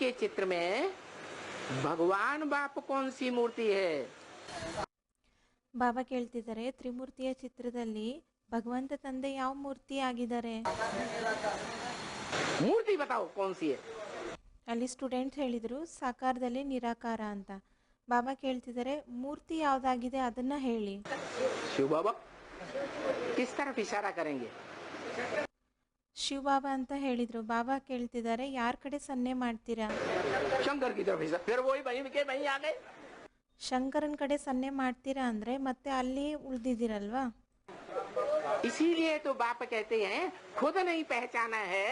के चित्र में भगवान बाप कौन सी मूर्ति है? ಬಾಬಾ ಕೇಳ್ತಿದ್ದಾರೆ, ತ್ರಿಮೂರ್ತಿಯ ಚಿತ್ರದಲ್ಲಿ ಭಗವಂತ ತಂದೆ ಯಾವ ಮೂರ್ತಿ ಆಗಿದ್ದಾರೆ? मूर्ति बताओ कौन सी है? ಅಲ್ಲಿ ಸ್ಟೂಡೆಂಟ್ ಹೇಳಿದ್ರು ಸಾಕಾರದಲ್ಲಿ ನಿರಾಕಾರ ಅಂತ. ಬಾಬಾ ಕೇಳ್ತಿದ್ದಾರೆ, ಮೂರ್ತಿ ಯಾವ್ದಾಗಿದೆ ಅದನ್ನ ಹೇಳಿ. शिव बाबा किस तरफ इशारा करेंगे? ಶಿವ ಬಾಬಾ ಅಂತ ಹೇಳಿದ್ರು. ಬಾಬಾ ಕೇಳ್ತಿದ್ದಾರೆ, ಯಾರ ಕಡೆ ಸನ್ನೆ ಮಾಡ್ತೀರಾ? शंकर की तरफ इशारा, फिर वही वहीं के वहीं आ गए. ಶಂಕರನ್ ಕಡೆ ಸನ್ನೆ ಮಾಡ್ತೀರಾ ಅಂದ್ರೆ ಮತ್ತೆ ಅಲ್ಲಿ ಉಳಿದಿದ್ದೀರಲ್ವಾ? इसीलिए तो बाप कहते हैं खुद नहीं पहचाना है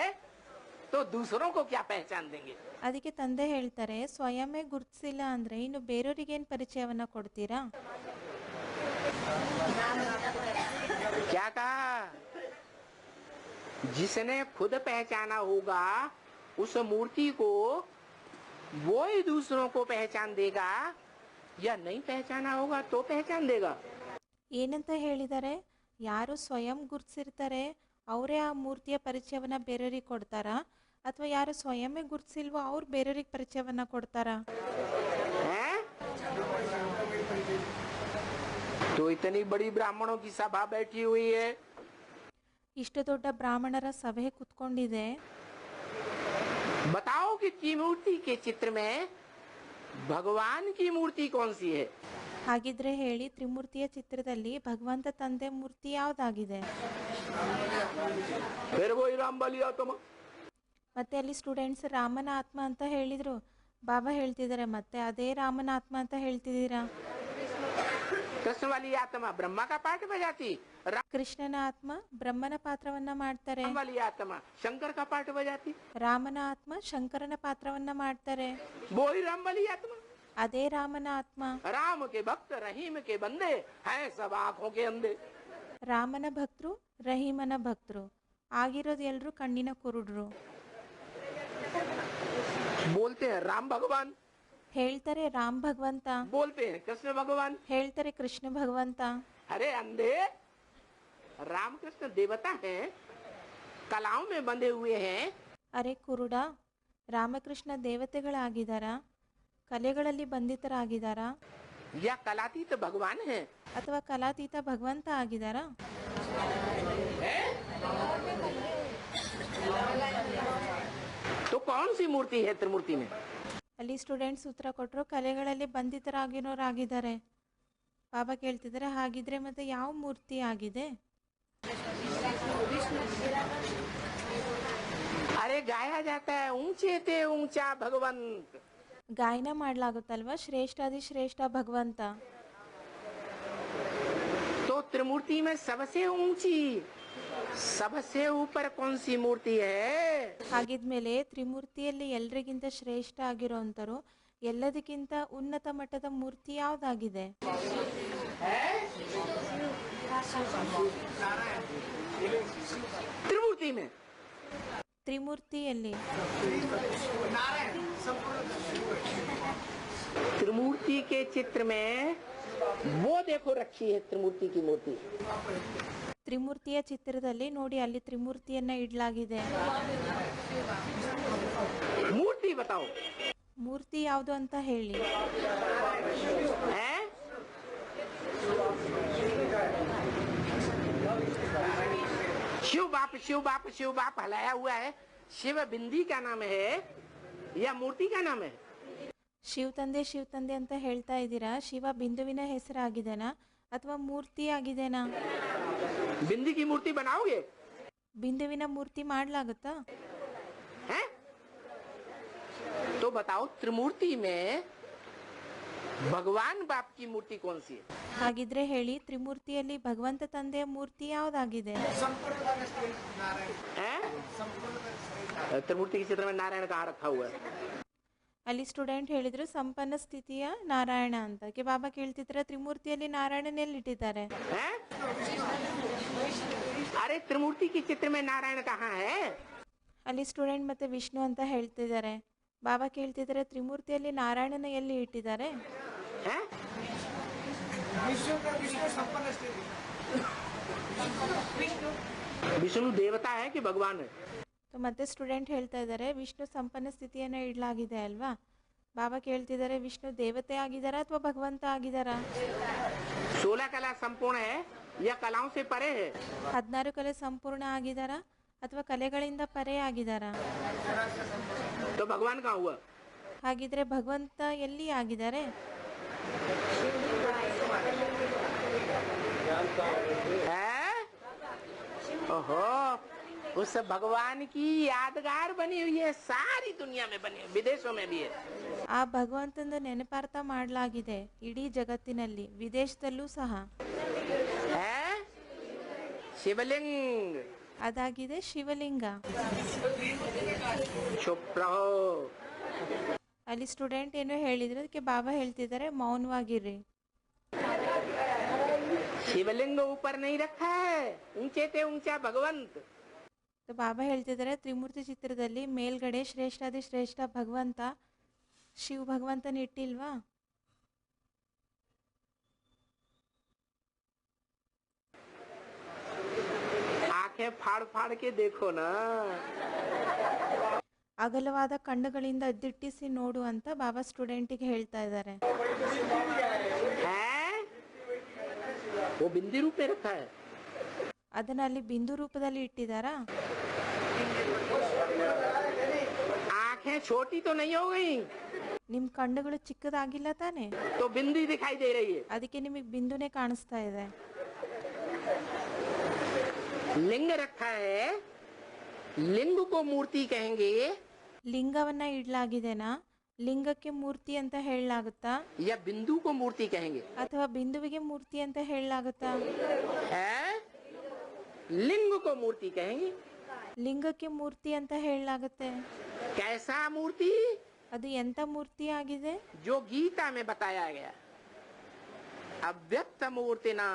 तो दूसरों को क्या पहचान देंगे. ಅದಕ್ಕೆ ತಂದೆ ಹೇಳ್ತಾರೆ, ಸ್ವಯಂೇ ಗುರುತಿಸಿಲ್ಲ ಅಂದ್ರೆ ಇನ್ನು ಬೇರೆಯವರಿಗೇನು ಪರಿಚಯವನ್ನ ಕೊಡ್ತೀರಾ? क्या कहा? जिसने खुद पहचाना होगा उस मूर्ति को वो ही दूसरों को पहचान देगा, या नहीं पहचाना होगा तो पहचान देगा. ಏನಂತ ಹೇಳಿದ್ದಾರೆ? ಯಾರು ಸ್ವಯಂ ಗುರುತಿಸಿರ್ತಾರೆ ಅವರೇ ಆ ಮೂರ್ತಿಯ ಪರಿಚಯವನ್ನ ಬೇರೆಯವ್ರಿಗೆ ಕೊಡ್ತಾರಾ, ಅಥವಾ ಯಾರು ಸ್ವಯಂೇ ಗುರುತಿಸಿಲ್ವೋ ಅವ್ರು ಬೇರೆಯವ್ರಿಗೆ ಪರಿಚಯವನ್ನ ಕೊಡ್ತಾರಾ? तो इतनी बड़ी ब्राह्मणों की सभा बैठी हुई है, ಇಷ್ಟು ದೊಡ್ಡ ಬ್ರಾಹ್ಮಣರ ಸಭೆ ಕುತ್ಕೊಂಡಿದೆ. बताओ कि त्रिमूर्ति के चित्र में भगवान की मूर्ति कौन सी है? ಹಾಗಿದ್ರೆ ಹೇಳಿ, ತ್ರಿಮೂರ್ತಿಯ ಚಿತ್ರದಲ್ಲಿ ಭಗವಂತ ತಂದೆ ಮೂರ್ತಿ ಯಾವ್ದಾಗಿದೆ? फिर वही राम बलिया तुम. ಮತ್ತೆ ಅಲ್ಲಿ ಸ್ಟೂಡೆಂಟ್ಸ್ ರಾಮನ ಆತ್ಮ ಅಂತ ಹೇಳಿದ್ರು. ಬಾಬಾ ಹೇಳ್ತಿದ್ದಾರೆ, ಮತ್ತೆ ಅದೇ ರಾಮನ ಆತ್ಮ ಅಂತ ಹೇಳ್ತಿದ್ದೀರಾ? कृष्ण वाली आत्मा ब्रह्मा का पाठ बजाती, ಕೃಷ್ಣನ ಆತ್ಮ ಬ್ರಹ್ಮನ ಪಾತ್ರವನ್ನ ಮಾಡ್ತಾರೆ. राम वाली आत्मा शंकर का पाठ बजाती, ರಾಮನ ಆತ್ಮ ಶಂಕರನ ಪಾತ್ರವನ್ನ ಮಾಡ್ತಾರೆ. वो ही राम वाली आत्मा. ಅದೇ ರಾಮನ ಆತ್ಮ. राम के भक्त रहीम के बंदे हैं सब आंखों के अंधे. ರಾಮನ ಭಕ್ತರು ರಹೀಮನ ಭಕ್ತರು ಆಗಿರೋದು ಎಲ್ರು ಕಣ್ಣಿನ ಕುರುಡ್ರು. बोलते हैं राम भगवान, ಹೇಳ್ತಾರೆ ರಾಮ್ ಭಗವಂತ, बोलते हैं कृष्ण भगवान. ಹೇಳ್ತಾರೆ ಕೃಷ್ಣ ಭಗವಂತ. अरे अंधे, राम कृष्ण देवता हैं, कलाओं में बंधे हुए हैं. ಅರೆ ಕುರುಡ, ರಾಮಕೃಷ್ಣ ದೇವತೆಗಳಾಗಿದ್ದಾರಾ, ಕಲೆಗಳಲ್ಲಿ ಬಂಧಿತರಾಗಿದ್ದಾರಾ, या कलातीत भगवान हैं. ಅಥವಾ ಕಲಾತೀತ ಭಗವಂತ ಆಗಿದ್ದಾರಾ? तो कौन सी मूर्ति है त्रिमूर्ति में? ಅಲ್ಲಿ ಸ್ಟೂಡೆಂಟ್ಸ್ ಉತ್ತರ ಕೊಟ್ಟರು, ಕಲೆಗಳಲ್ಲಿ ಬಂಧಿತರಾಗಿರೋರಾಗಿದ್ದಾರೆ. ಬಾಬಾ ಕೇಳ್ತಿದ್ದಾರೆ, ಹಾಗಿದ್ರೆ ಮತ್ತೆ ಯಾವ ಮೂರ್ತಿ ಆಗಿದೆ? अरे गाया जाता है ऊंचे ते ऊंचा भगवंत. ಗಾಯನ ಮಾಡ್ಲಾಗುತ್ತಲ್ವಾ, ಶ್ರೇಷ್ಠಾದಿ ಶ್ರೇಷ್ಠ ಭಗವಂತ. तो त्रिमूर्ति में सबसे ऊंची सबसे ऊपर कौन सी मूर्ति है? ಹಾಗಿದ್ಮೇಲೆ ತ್ರಿಮೂರ್ತಿಯಲ್ಲಿ ಎಲ್ರಿಗಿಂತ ಶ್ರೇಷ್ಠ ಆಗಿರೋಂಥರು ಎಲ್ಲದಕ್ಕಿಂತ ಉನ್ನತ ಮಟ್ಟದ ಮೂರ್ತಿ ಯಾವ್ದಾಗಿದೆ? त्रिमूर्ति में. ತ್ರಿಮೂರ್ತಿಯಲ್ಲಿ. त्रिमूर्ति के चित्र में वो देखो रखी है त्रिमूर्ति की मूर्ति. ತ್ರಿಮೂರ್ತಿಯ ಚಿತ್ರದಲ್ಲಿ ನೋಡಿ, ಅಲ್ಲಿ ತ್ರಿಮೂರ್ತಿಯನ್ನ ಇಡ್ಲಾಗಿದೆ. मूर्ति बताओ. ಮೂರ್ತಿ ಯಾವುದು ಅಂತ ಹೇಳಿ. हैं? शिव बाप शिव बाप शिव बाप हलाया हुआ है. शिव बिंदी का नाम है या मूर्ति का नाम है? ಶಿವ ತಂದೆ ಅಂತ ಹೇಳ್ತಾ ಇದ್ದೀರಾ, ಶಿವ ಬಿಂದುವಿನ ಹೆಸರಾಗಿದೆನಾ ಅಥವಾ ಮೂರ್ತಿ ಆಗಿದೆನಾ? बिंदी की मूर्ति बनाओगे? ಬಿಂದುವಿನ ಮೂರ್ತಿ ಮಾಡ್ಲಾಗುತ್ತಾ? हैं? तो बताओ त्रिमूर्ति में भगवान बाप की मूर्ति कौन सी है? ಹಾಗಿದ್ರೆ ಹೇಳಿ, ತ್ರಿಮೂರ್ತಿಯಲ್ಲಿ ಭಗವಂತ ತಂದೆಯ ಮೂರ್ತಿ ಯಾವ್ದಾಗಿದೆ? हैं? त्रिमूर्ति के चित्र में नारायण कहाँ रखा हुआ है? ಅಲ್ಲಿ ಸ್ಟೂಡೆಂಟ್ ಹೇಳಿದ್ರು ಸಂಪನ್ನ ಸ್ಥಿತಿಯ ನಾರಾಯಣ ಅಂತ. ಬಾಬಾ ಕೇಳ್ತಿದ್ರೆ, ತ್ರಿಮೂರ್ತಿಯಲ್ಲಿ ನಾರಾಯಣನ ಎಲ್ಲಿಟ್ಟಿದ್ದಾರೆ? हैं? अरे त्रिमूर्ति के चित्र में नारायण कहाँ है? ಅಲ್ಲಿ स्टूडेंट ಮತ್ತೆ ವಿಷ್ಣು ಅಂತ ಹೇಳ್ತಿದ್ದಾರೆ. ಬಾಬಾ ಕೇಳ್ತಿದ್ದಾರೆ, ತ್ರಿಮೂರ್ತಿಯಲ್ಲಿ ನಾರಾಯಣನ ಎಲ್ಲಿ ಇಟ್ಟಿದ್ದಾರೆ? हैं? विष्णु देवता है कि भगवान है? तो ಮತ್ತೆ ಸ್ಟೂಡೆಂಟ್ ಹೇಳ್ತಾ ಇದ್ದಾರೆ ವಿಷ್ಣು ಸಂಪನ್ನ ಸ್ಥಿತಿಯನ್ನು ಇಡಲಾಗಿದೆ ಅಲ್ವಾ. ಬಾಬಾ ಕೇಳ್ತಿದ್ದಾರೆ ವಿಷ್ಣು ದೇವತೆ ಆಗಿದಾರಾ ಅಥವಾ ಭಗವಂತ ಆಗಿದಾರಾ? 16 कला संपूर्ण है या कलाओं से परे है? 16 ಕಲೆ ಸಂಪೂರ್ಣ ಆಗಿದಾರಾ ಅಥವಾ ಕಲೆಗಳಿಂದ ಪರೆ ಆಗಿದಾರಾ? तो भगवान कहाँ हुआ? ಹಾಗಿದ್ರೆ ಭಗವಂತ ಎಲ್ಲಿ ಆಗಿದ್ದಾರೆ? है? ओहो, उस भगवान की यादगार बनी हुई है, सारी दुनिया में बनी है, विदेशों में भी है। ಆ ಭಗವಂತನ ನೆನಪಾರ್ಥ ಮಾಡಲಾಗಿದೆ ಇಡೀ ಜಗತ್ತಿನಲ್ಲಿ, ವಿದೇಶದಲ್ಲೂ ಸಹ. है शिवलिंग। ಅದಾಗಿದೆ ಶಿವಲಿಂಗ. चुप रहो। ಅಲ್ಲಿ ಸ್ಟೂಡೆಂಟ್ ಏನೋ ಹೇಳಿದ್ರು, ಅದಕ್ಕೆ ಬಾಬಾ ಹೇಳ್ತಿದ್ದಾರೆ ಮೌನವಾಗಿರ್ರಿ. शिवलिंग ऊपर नहीं रखा है, ऊंचे से ऊंचा भगवंत। ಬಾಬಾ ಹೇಳ್ತಿದ್ದಾರೆ ತ್ರಿಮೂರ್ತಿ ಚಿತ್ರದಲ್ಲಿ ಮೇಲ್ಗಡೆ ಶ್ರೇಷ್ಠಾದಿ ಶ್ರೇಷ್ಠ ಭಗವಂತ ಶಿವ ಭಗವಂತನ ಇಟ್ಟಿಲ್ವಾ? आंखें फाड़ फाड़ के देखो ना। ಅಗಲವಾದ ಕಣ್ಣುಗಳಿಂದ ದಿಟ್ಟಿಸಿ ನೋಡು ಅಂತ ಬಾಬಾ ಸ್ಟೂಡೆಂಟಿಗೆ ಹೇಳ್ತಾ ಇದ್ದಾರೆ. है वो बिंदी रूप में रखा है। ಅದನ್ನ ಅಲ್ಲಿ ಬಿಂದು ರೂಪದಲ್ಲಿ ಇಟ್ಟಿದ್ದಾರಾ? आंखें छोटी तो नहीं हो गई? ನಿಮ್ ಕಣ್ಣುಗಳು ಚಿಕ್ಕದಾಗಿಲ್ಲ ತಾನೆ? तो बिंदी दिखाई दे रही है। ಅದಕ್ಕೆ ನಿಮಗೆ ಬಿಂದುನೇ ಕಾಣಿಸ್ತಾ ಇದೆ. लिंग रखा है, लिंग को मूर्ति कहेंगे ಲಿಂಗವನ್ನ ಇಡ್ಲಾಗಿದೆನಾ? ಲಿಂಗಕ್ಕೆ ಮೂರ್ತಿ ಅಂತ ಹೇಳಲಾಗುತ್ತಾ या बिंदु को मूर्ति कहेंगे? ಅಥವಾ ಬಿಂದುವಿಗೆ ಮೂರ್ತಿ ಅಂತ ಹೇಳಲಾಗುತ್ತಾ? है लिंग को मूर्ति कहेंगे। ಲಿಂಗಕ್ಕೆ ಮೂರ್ತಿ ಅಂತ ಹೇಳಲಾಗುತ್ತೆ. कैसा मूर्ति? ಅದು ಎಂತ ಮೂರ್ತಿ ಆಗಿದೆ? जो गीता में बताया गया, अव्यक्त मूर्ति ना।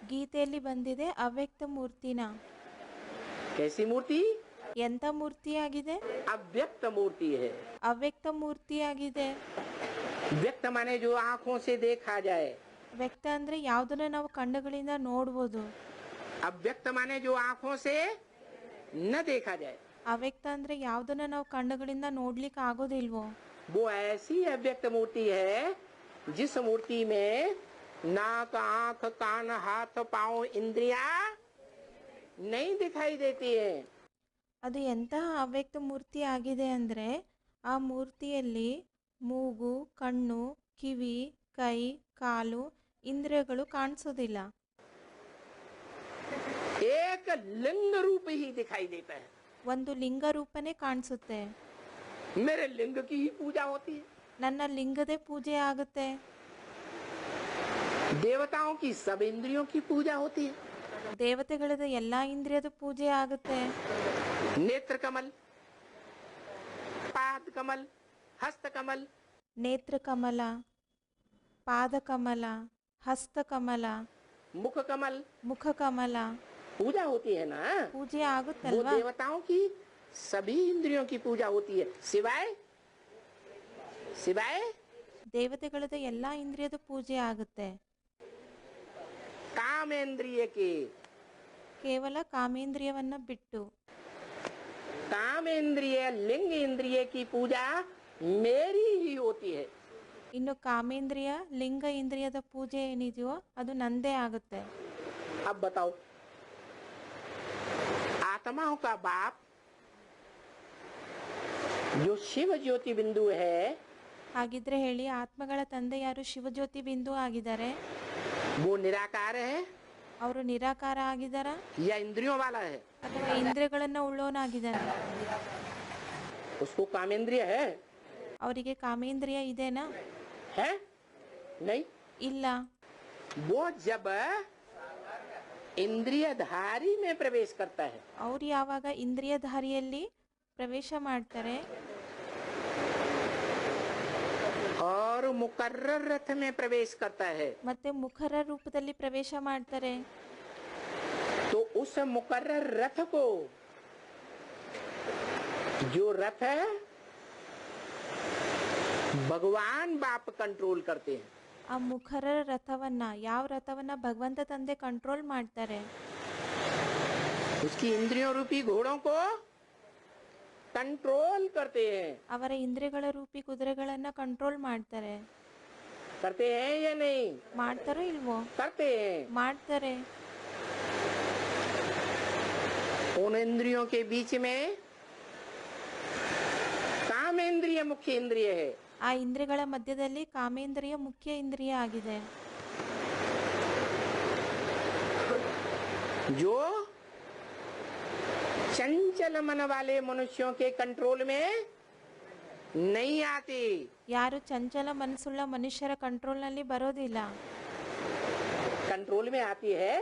ಗೀತೆಯಲ್ಲಿ ಬಂದಿದೆ ಅವ್ಯಕ್ತ ಮೂರ್ತಿನ. कैसी मूर्ति? ಎಂತ ಮೂರ್ತಿ ಆಗಿದೆ? अव्यक्त मूर्ति है। ಅವ್ಯಕ್ತ ಮೂರ್ತಿ ಆಗಿದೆ. व्यक्त माने जो आंखों से देखा जाए, ವ್ಯಕ್ತ ಅಂದ್ರೆ ಯಾವುದನ್ನ ನಾವು ಕಣ್ಣುಗಳಿಂದ ನೋಡ್ಬೋದು. अव्यक्त माने जो आंखों से न देखा जाए। ಅವ್ಯಕ್ತ ಅಂದ್ರೆ ಯಾವುದನ್ನ ನಾವು ಕಣ್ಣುಗಳಿಂದ ನೋಡ್ಲಿಕ್ಕೆ ಆಗೋದಿಲ್ವೋ. वो ऐसी अव्यक्त मूर्ति है जिस मूर्ति में नाक, आंख, कान, हाथ, पांव, इंद्रिया नहीं दिखाई देती है। ಅದು ಎಂತಹ ಅವ್ಯಕ್ತ ಮೂರ್ತಿ ಆಗಿದೆ ಅಂದ್ರೆ ಆ ಮೂರ್ತಿಯಲ್ಲಿ ಮೂಗು, ಕಣ್ಣು, ಕಿವಿ, ಕೈ, ಕಾಲು, ಇಂದ್ರಿಯಗಳು ಕಾಣಿಸೋದಿಲ್ಲ. एक लिंग रूप ही दिखाई देता है। ಒಂದು ಲಿಂಗ ರೂಪನೇ ಕಾಣಿಸುತ್ತೆ. मेरे लिंग की ही पूजा होती है। ನನ್ನ ಲಿಂಗದೇ ಪೂಜೆ ಆಗುತ್ತೆ. देवताओं की सब इंद्रियों की पूजा होती है। ದೇವತೆಗಳದ ಎಲ್ಲಾ ಇಂದ್ರಿಯದ ಪೂಜೆ ಆಗುತ್ತೆ. नेत्र कमल, पाद कमल, हस्त कमल, ನೇತ್ರ ಕಮಲ, ಪಾದ ಕಮಲ, ಹಸ್ತ ಕಮಲ, मुख कमल, ಮುಖ ಕಮಲ पूजा होती है ना। ಪೂಜೆ वो ಆಗುತ್ತಲ್ವಾ? देवताओं की सभी इंद्रियों की पूजा होती है, सिवाय सिवाय ದೇವತೆಗಳದ ಎಲ್ಲಾ ಇಂದ್ರಿಯದ ಪೂಜೆ ಆಗುತ್ತೆ. कामेंद्रिय के। ಕೇವಲ ಕಾಮೇಂದ್ರಿಯವನ್ನ ಬಿಟ್ಟು. कामेंद्रिय लिंग इंद्रिय की पूजा मेरी ही होती है। ಇನ್ನು ಕಾಮೇಂದ್ರಿಯ ಲಿಂಗ ಇಂದ್ರಿಯದ ಪೂಜೆ ಏನಿದೆಯೋ ಅದು ನಂದೇ ಆಗುತ್ತೆ. अब बताओ, आत्माओं का बाप जो शिव ज्योति बिंदु है, ಹಾಗಿದ್ರೆ ಹೇಳಿ ಆತ್ಮಗಳ ತಂದೆ ಯಾರು ಶಿವಜ್ಯೋತಿ ಬಿಂದು ಆಗಿದ್ದಾರೆ? वो निराकार है ಅವರು ನಿರಾಕಾರ ಆಗಿದಾರ या इंद्रियों वाला है? ಅಥವಾ ಇಂದ್ರಿಯಗಳನ್ನ ಉಳ್ಳೋನಾಗಿದ್ದಾನೆ? उसको कामेंद्रिय है? ಅವರಿಗೆ ಕಾಮೇಂದ್ರಿಯ ಇದೆನಾ? है नहीं। ಇಲ್ಲ. वो जब इंद्रिय धारी में प्रवेश करता है, ಅವ್ರು ಯಾವಾಗ ಇಂದ್ರಿಯ ಧಾರಿಯಲ್ಲಿ ಪ್ರವೇಶ ಮಾಡ್ತಾರೆ और मुकर्रर रथ में प्रवेश करता है, ಮತ್ತೆ ಮುಖರ ರೂಪದಲ್ಲಿ ಪ್ರವೇಶ ಮಾಡ್ತಾರೆ, तो उस मुकर्रर रथ को, जो रथ है भगवान बाप कंट्रोल करते हैं। ಆ ಮುಖರ ರಥವನ್ನ, ಯಾವ ರಥವನ್ನ ಭಗವಂತ ತಂದೆ ಕಂಟ್ರೋಲ್ ಮಾಡ್ತಾರೆ? उसकी इंद्रियों रूपी घोड़ों को कंट्रोल करते हैं। ಅವರ ಇಂದ್ರಿಯಗಳ ರೂಪಿ ಕುದುರೆಗಳನ್ನ ಕಂಟ್ರೋಲ್ ಮಾಡ್ತಾರೆ. करते हैं या नहीं? ಮಾಡ್ತಾರೋ ಇಲ್ವೋ? करते हैं। ಮಾಡ್ತಾರೆ. उन इंद्रियों के बीच में काम इंद्रिय मुख्य इंद्रिय है। ಆ ಇಂದ್ರಿಯಗಳ ಮಧ್ಯದಲ್ಲಿ ಕಾಮೇಂದ್ರಿಯ ಮುಖ್ಯ ಇಂದ್ರಿಯ ಆಗಿದೆ. जो चंचल मन वाले मनुष्यों के कंट्रोल में नहीं आती। ಯಾರು ಚಂಚಲ ಮನಸ್ಸುಳ್ಳ ಮನುಷ್ಯರ ಕಂಟ್ರೋಲ್ನಲ್ಲಿ ಬರೋದಿಲ್ಲ. कंट्रोल में आती है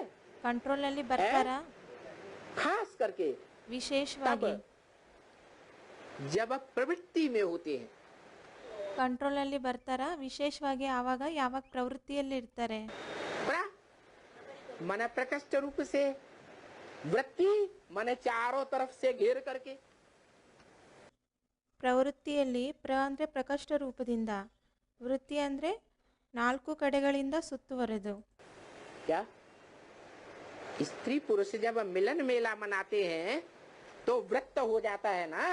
ಕಂಟ್ರೋಲ್ನಲ್ಲಿ ಬರ್ತಾರಾ? खास करके ವಿಶೇಷವಾಗಿ जब प्रवृत्ति में होते हैं। ಕಂಟ್ರೋಲ್ನಲ್ಲಿ ಬರ್ತಾರಾ? ವಿಶೇಷವಾಗಿ ಆವಾಗ ಯಾವಾಗ ಪ್ರವೃತ್ತಿಯಲ್ಲಿ ಇರ್ತಾರೆ. बड़ा मन प्रकृष्ट रूप से वृत्ति मन चारों तरफ से घेर करके। ಪ್ರವೃತ್ತಿಯಲ್ಲಿ ಅಂದ್ರೆ ಪ್ರಕಷ್ಟ ರೂಪದಿಂದ, ವೃತ್ತಿ ಅಂದ್ರೆ 4 ಕಡೆಗಳಿಂದ ಸುತ್ತುವರೆದು. क्या स्त्री पुरुष जब मिलन मेला मनाते हैं तो वृत्त हो जाता है ना।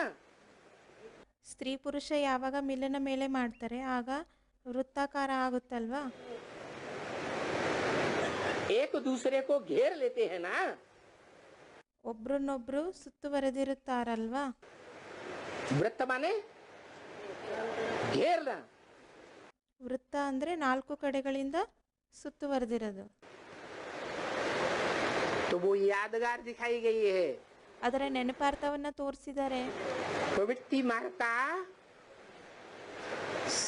ಸ್ತ್ರೀ ಪುರುಷ ಯಾವಾಗ ಮಿಲನ ಮೇಲೆ ಮಾಡ್ತಾರೆ ಆಗ ವೃತ್ತಾಕಾರ ಆಗುತ್ತಲ್ವಾ? एक दूसरे को घेर लेते हैं ना। ಒಬ್ರನ್ನೊಬ್ರು ಸುತ್ತುವರೆದಿರುತ್ತಾರಲ್ವಾ? वृत्त माने घेरना। ವೃತ್ತ ಅಂದ್ರೆ 4 ಕಡೆಗಳಿಂದ ಸುತ್ತುವರೆದಿರೋದು. तो वो यादगार दिखाई गई है। ಅದರ ನೆನಪಾರ್ಥವನ್ನ ತೋರಿಸಿದ್ದಾರೆ. प्रवृत्ति मार्ग का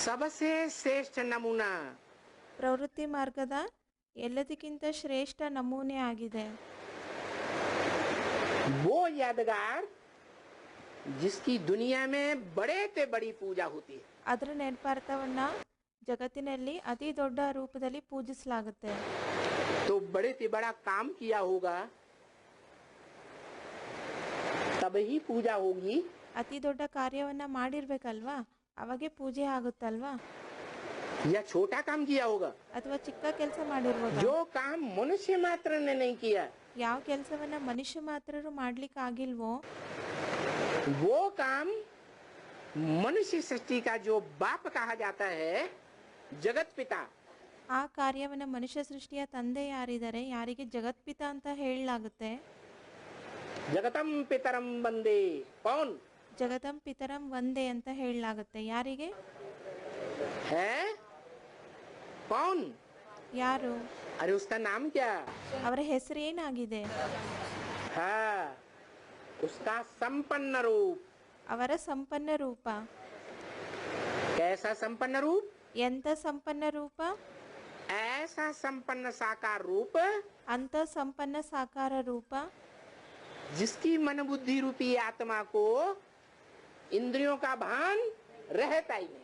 सबसे श्रेष्ठ नमूना ಪ್ರವೃತ್ತಿ ಮಾರ್ಗದ ಎಲ್ಲದಕ್ಕಿಂತ ಶ್ರೇಷ್ಠ ನಮೂನೆ ಆಗಿದೆ. वो यादगार जिसकी दुनिया में बड़े से बड़ी पूजा होती है। ಅದರ ನೆನಪಾರ್ಥವನ್ನ ಜಗತ್ತಿನಲ್ಲಿ ಅತಿ ದೊಡ್ಡ ರೂಪದಲ್ಲಿ ಪೂಜಿಸಲಾಗುತ್ತೆ. तो बड़े से बड़ा काम किया होगा तब ही पूजा होगी। ಅತಿ ದೊಡ್ಡ ಕಾರ್ಯವನ್ನ ಮಾಡಿರ್ಬೇಕಲ್ವಾ? ಅವಾಗೆ ಪೂಜೆ ಆಗುತ್ತಲ್ವಾ? या छोटा काम किया होगा। ಅಥವಾ ಚಿಕ್ಕ ಕೆಲಸ ಮಾಡಿರ್ಬೋದು. जो काम मनुष्य मात्र ने नहीं किया ಯಾವ ಕೆಲಸವನ್ನ ಮನುಷ್ಯ ಮಾತ್ರರು ಮಾಡ್ಲಿಕ್ಕೆ ಆಗಿಲ್ವೋ वो काम मनुष्य सृष्टि का जो बाप कहा जाता है जगत पिता। ಆ ಕಾರ್ಯವನ್ನ ಮನುಷ್ಯ ಸೃಷ್ಟಿಯ ತಂದೆ ಯಾರಿದ್ದಾರೆ, ಯಾರಿಗೆ ಜಗತ್ಪಿತ ಅಂತ ಹೇಳಲಾಗುತ್ತೆ. जगतम पितरम वंदे कौन ಜಗತಂ ಪಿತರಂ ವಂದೇ ಅಂತ ಹೇಳಲಾಗುತ್ತೆ. ಯಾರಿಗೆ? है कौन? ಯಾರು? अरे उसका नाम क्या? ಅವರ ಹೆಸರು ಏನಾಗಿದೆ? हाँ उसका संपन्न रूप। ಅವರ ಸಂಪನ್ನ ರೂಪ. कैसा संपन्न रूप? ಎಂತ ಸಂಪನ್ನ ರೂಪ? ऐसा संपन्न साकार रूप ಅಂತ ಸಂಪನ್ನ ಸಾಕಾರ ರೂಪ जिसकी मन बुद्धि रूपी आत्मा को इंद्रियों का भान रहता ही नहीं।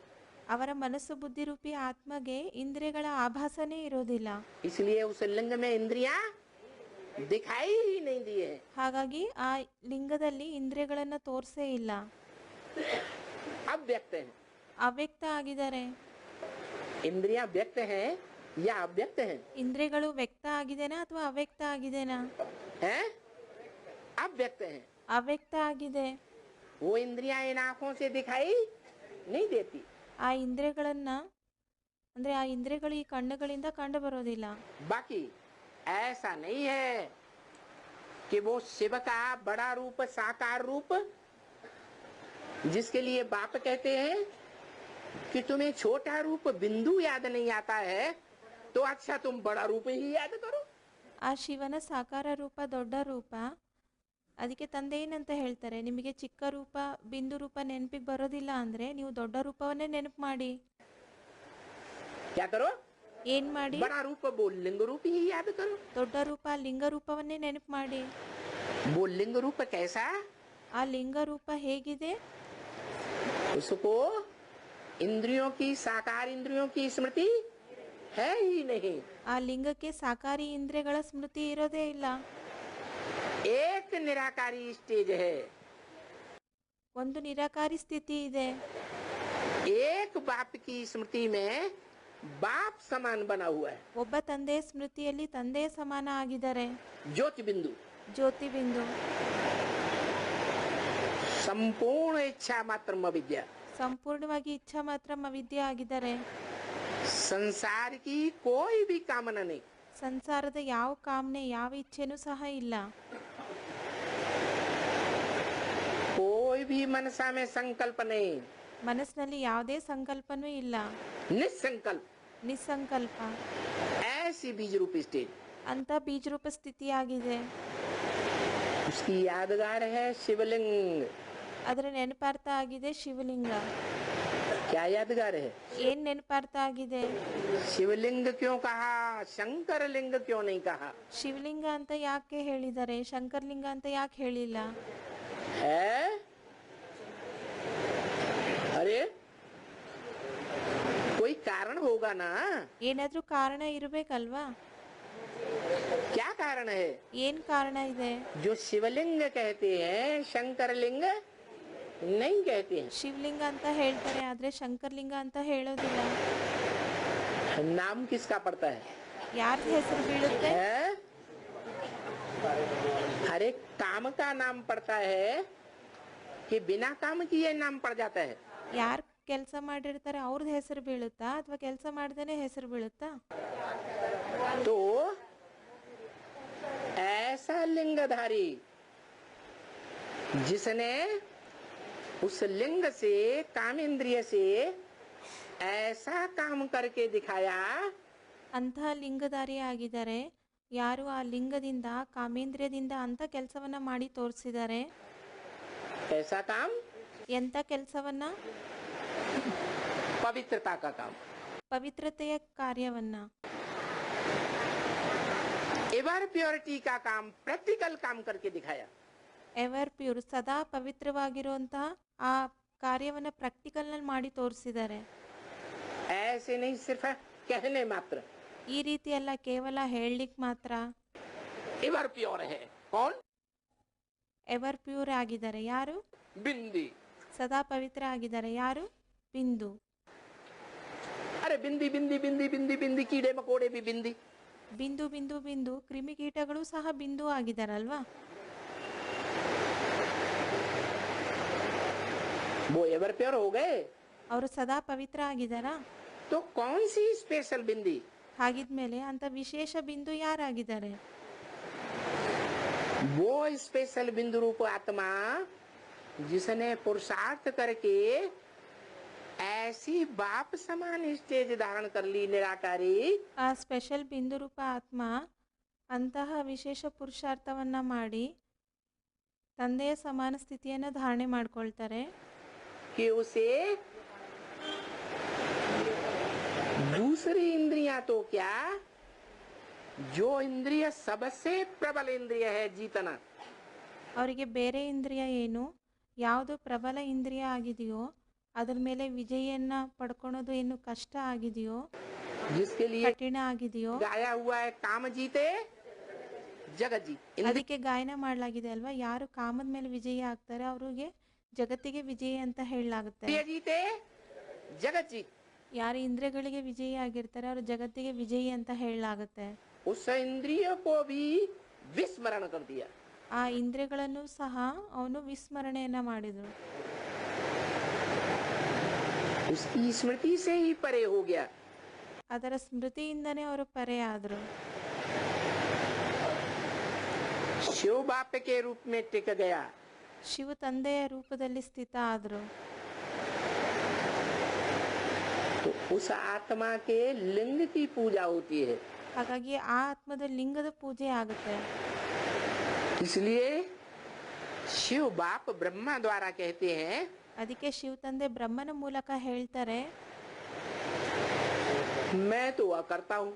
ಅವರ ಮನಸ್ಸು ಬುದ್ಧಿ ರೂಪಿ ಆತ್ಮಗೆ ಇಂದ್ರಿಯಗಳ ಆಭಾಸನೇ ಇರೋದಿಲ್ಲ. इसलिए उस लिंग में इंद्रियां दिखाई ही नहीं दिए हैं। ಹಾಗಾಗಿ ಆ ಲಿಂಗದಲ್ಲಿ ಇಂದ್ರಿಯಗಳನ್ನ ತೋರಿಸೇ ಇಲ್ಲ. अव्यक्त हैं। ಅವ್ಯಕ್ತ ಆಗಿದ್ದಾರೆ. इंद्रियां व्यक्त हैं या अव्यक्त हैं? ಇಂದ್ರಿಯಗಳು ವ್ಯಕ್ತ ಆಗಿದೆನಾ ಅಥವಾ ಅವ್ಯಕ್ತ ಆಗಿದೆನಾ? हैं? अव्यक्त हैं। ಅವ್ಯಕ್ತ ಆಗಿದೆ. वो इंद्रियां इन आंखों से दिखाई नहीं देती। ಆ ಇಂದ್ರಿಯಗಳನ್ನ ಅಂದ್ರೆ ಆ ಇಂದ್ರಿಯಗಳು ಈ ಕಣ್ಣುಗಳಿಂದ ಕಂಡು ಬರೋದಿಲ್ಲ. बाकी ऐसा नहीं है कि वो शिव का बड़ा रूप साकार रूप जिसके लिए बाप कहते हैं कि तुम्हें छोटा रूप बिंदु याद नहीं आता है तो अच्छा तुम बड़ा रूप ही याद करो। ಆ ಶಿವನ ಸಾಕಾರ ರೂಪ ದೊಡ್ಡ ರೂಪ. ಅದಕ್ಕೆ ತಂದೆ ಏನಂತ ಹೇಳ್ತಾರೆ, ನಿಮಗೆ ಚಿಕ್ಕ ರೂಪ ಬಿಂದು ರೂಪ ನೆನಪಿಗೆ ಬರೋದಿಲ್ಲ ಅಂದ್ರೆ ನೀವು ದೊಡ್ಡ ರೂಪವನ್ನೇ ನೆನಪು ಮಾಡಿ. क्या करो? ಏನ್ ಮಾಡಿ? बड़ा रूप वो लिंग रूप ही याद करो। ದೊಡ್ಡ ರೂಪ ಲಿಂಗ ರೂಪವನ್ನೇ ನೆನಪು ಮಾಡಿ. वो लिंग रूप कैसा? ಆ ಲಿಂಗ ರೂಪ ಹೇಗಿದೆ? उसको इंद्रियों की साकार इंद्रियों की स्मृति है ही नहीं। ಆ ಲಿಂಗಕ್ಕೆ ಸಾಕಾರಿ ಇಂದ್ರಿಯಗಳ ಸ್ಮೃತಿ ಇರೋದೇ ಇಲ್ಲ. एक निराकारी स्टेज है। ಒಂದು ನಿರಾಕಾರಿ ಸ್ಥಿತಿ ಇದೆ. एक बाप की स्मृति में बाप समान बना हुआ है। ಒಬ್ಬ ತಂದೆಯ ಸ್ಮೃತಿಯಲ್ಲಿ ತಂದೆಯ ಸಮಾನ ಆಗಿದ್ದಾರೆ. ज्योति बिंदु ಜ್ಯೋತಿ ಬಿಂದು संपूर्ण इच्छा मात्र अविद्या, ಸಂಪೂರ್ಣವಾಗಿ ಇಚ್ಛಾ ಮಾತ್ರ ಅವಿದ್ಯೆ ಆಗಿದ್ದಾರೆ. संसार की कोई भी कामना नहीं, ಸಂಸಾರದ ಯಾವ ಕಾಮನೆ ಯಾವ ಇಚ್ಛೆನೂ ಸಹ ಇಲ್ಲ. कोई भी मनसा में संकल्प नहीं, ಮನಸ್ಸಿನಲ್ಲಿ ಯಾವುದೇ ಸಂಕಲ್ಪನೂ ಇಲ್ಲ. निसंकल्प, ನಿಸ್ಸಂಕಲ್ಪ ऐसी बीज रूपी स्टेज. ಅಂತ ಬೀಜರೂಪ ಸ್ಥಿತಿಯಾಗಿದೆ. उसकी यादगार है शिवलिंग. ಅದರ ನೆನಪಾರ್ಥ ಆಗಿದೆ ಶಿವಲಿಂಗ. क्या यादगार है? ಏನ್ ನೆನಪಾರ್ಥ ಆಗಿದೆ? शिवलिंग क्यों कहा, शंकर लिंग क्यों नहीं कहा? ಶಿವಲಿಂಗ ಅಂತ ಯಾಕೆ ಹೇಳಿದ್ದಾರೆ, ಶಂಕರ್ಲಿಂಗ ಅಂತ ಯಾಕೆ ಹೇಳಿಲ್ಲ? है? अरे कोई कारण होगा ना. ಏನಾದ್ರೂ ಕಾರಣ ಇರ್ಬೇಕಲ್ವಾ? क्या कारण है? ಏನ್ ಕಾರಣ ಇದೆ? जो शिवलिंग कहते हैं शंकर लिंग नहीं कहते हैं. ಶಿವಲಿಂಗ ಅಂತ ಹೇಳ್ತಾರೆ, ಆದ್ರೆ ಶಂಕರ್ಲಿಂಗ ಅಂತ ಹೇಳೋದಿಲ್ಲ. नाम किसका पड़ता है? ಯಾರ್ದ ಹೆಸರು ಬೀಳುತ್ತೆ? है? हर एक काम का नाम पड़ता है कि बिना काम किए नाम पड़ जाता है. ಯಾರ್ ಕೆಲಸ ಮಾಡಿರ್ತಾರೆ ಅವ್ರದ್ದು ಹೆಸರು ಬೀಳುತ್ತಾ ಅಥವಾ ಕೆಲಸ ಮಾಡ್ದೇನೆ ಹೆಸರು ಬೀಳುತ್ತಾ? तो ऐसा लिंगधारी जिसने उस लिंग से कामेंद्रिय से ऐसा काम करके दिखाया, ಅಂತಹ ಲಿಂಗಧಾರಿ ಆಗಿದ್ದಾರೆ ಯಾರು ಆ ಲಿಂಗದಿಂದ ಕಾಮೇಂದ್ರಿಯದಿಂದ ಅಂತ ಕೆಲಸವನ್ನ ಮಾಡಿ ತೋರಿಸಿದ್ದಾರೆ. ऐसा काम ಎಂತ ಕೆಲಸವನ್ನ? पवित्रता का काम, ಪವಿತ್ರತೆಯ ಕಾರ್ಯವನ್ನ, एवर प्योरिटी का काम, प्रैक्टिकल काम करके दिखाया. ಎವರ್ ಪ್ಯೂರ್ ಸದಾ ಪವಿತ್ರವಾಗಿರುವಂತಹ ಆ ಕಾರ್ಯವನ್ನ ಪ್ರಾಕ್ಟಿಕಲ್ ನಲ್ಲಿ ಮಾಡಿ ತೋರಿಸಿದ್ದಾರೆ. ऐसे नहीं सिर्फ कहने मात्र. ಈ ರೀತಿ ಅಲ್ಲ, ಕೇವಲ ಹೇಳಲಿಕ್ಕೆ ಮಾತ್ರ. एवर प्योर है कौन? ಎವರ್ ಪ್ಯೂರ್ ಆಗಿದ್ದಾರೆ ಯಾರು? बिंदी. ಸದಾ ಪವಿತ್ರ ಆಗಿದ್ದಾರೆ ಯಾರು? ಬಿಂದು. अरे बिंदी बिंदी बिंदी बिंदी बिंदी, कीड़े मकोड़े भी बिंदी. ಬಿಂದು ಬಿಂದು ಬಿಂದು, ಕ್ರಿಮಿಕೀಟಗಳು ಸಹ ಬಿಂದು ಆಗಿದಾರಲ್ವಾ? वो एवर प्योर हो गए. ಅವರು ಸದಾ ಪವಿತ್ರ ಆಗಿದಾರಾ? तो कौन सी स्पेशल बिंदी? ಹಾಗಿದ್ಮೇಲೆ ಅಂತ ವಿಶೇಷ ಬಿಂದು ಯಾರಾಗಿದ್ದಾರೆ? वो स्पेशल बिंदु रूप आत्मा जिसने पुरुषार्थ करके ऐसी बाप समान स्टेज धारण कर ली निराकारी. ಆ ಸ್ಪೆಷಲ್ ಬಿಂದು ರೂಪ ಆತ್ಮ ಅಂತಹ ವಿಶೇಷ ಪುರುಷಾರ್ಥವನ್ನ ಮಾಡಿ ತಂದೆಯ ಸಮಾನ ಸ್ಥಿತಿಯನ್ನು ಧಾರಣೆ ಮಾಡ್ಕೊಳ್ತಾರೆ. कि उसे दूसरी इंद्रियां तो क्या, जो इंद्रिय सबसे प्रबल इंद्रिय है जीतना, ಅವರಿಗೆ ಬೇರೆ ಇಂದ್ರಿಯ ಏನು, ಯಾವುದು ಪ್ರಬಲ ಇಂದ್ರಿಯ ಆಗಿದೆಯೋ ಅದ್ರ ಮೇಲೆ ವಿಜಯನ್ನ ಪಡ್ಕೊಳೋದು ಏನು ಕಷ್ಟ ಆಗಿದೆಯೋ, जिसके लिए ಕಠಿಣ ಆಗಿದೆಯೋ गाया हुआ है काम जीते जगत जी. ಅದಕ್ಕೆ ಗಾಯನ ಮಾಡಲಾಗಿದೆ ಅಲ್ವಾ? ಯಾರು ಕಾಮದ ಮೇಲೆ ವಿಜಯ ಆಗ್ತಾರೆ ಅವ್ರಿಗೆ ಜಗತ್ತಿಗೆ ವಿಜಯ ಅಂತ ಹೇಳಲಾಗುತ್ತೆ. इंद्रिय जीते जगत जी. ಯಾರು ಇಂದ್ರಿಯಗಳಿಗೆ ವಿಜಯಿ ಆಗಿರ್ತಾರೆ ಅವರು ಜಗತ್ತಿಗೆ ವಿಜಯಿ ಅಂತ ಹೇಳಲಾಗುತ್ತೆ. उस इंद्रिय को भी विस्मरण कर दिया. ಆ ಇಂದ್ರಿಯಗಳನ್ನು ಸಹ ಅವನು ವಿಸ್ಮರಣೆಯನ್ನ ಮಾಡಿದ್ರು. उसकी स्मृति से ही परे हो गया. ಅದರ ಸ್ಮೃತಿಯಿಂದನೇ ಅವರು ಪರೆ ಆದ್ರು. शिव बाप के रूप में टिक गया. ಶಿವ ತಂದೆಯ ರೂಪದಲ್ಲಿ ಸ್ಥಿತ ಆದ್ರು. तो उस आत्मा के लिंग की पूजा होती है. ಹಾಗಾಗಿ ಆ ಆತ್ಮದ ಲಿಂಗದ ಪೂಜೆ ಆಗುತ್ತೆ. इसलिए शिव बाप ब्रह्मा द्वारा कहते हैं, ಅದಕ್ಕೆ ಶಿವ ತಂದೆ ಬ್ರಹ್ಮನ ಮೂಲಕ ಹೇಳ್ತಾರೆ, मैं तो अकर्ता हूँ.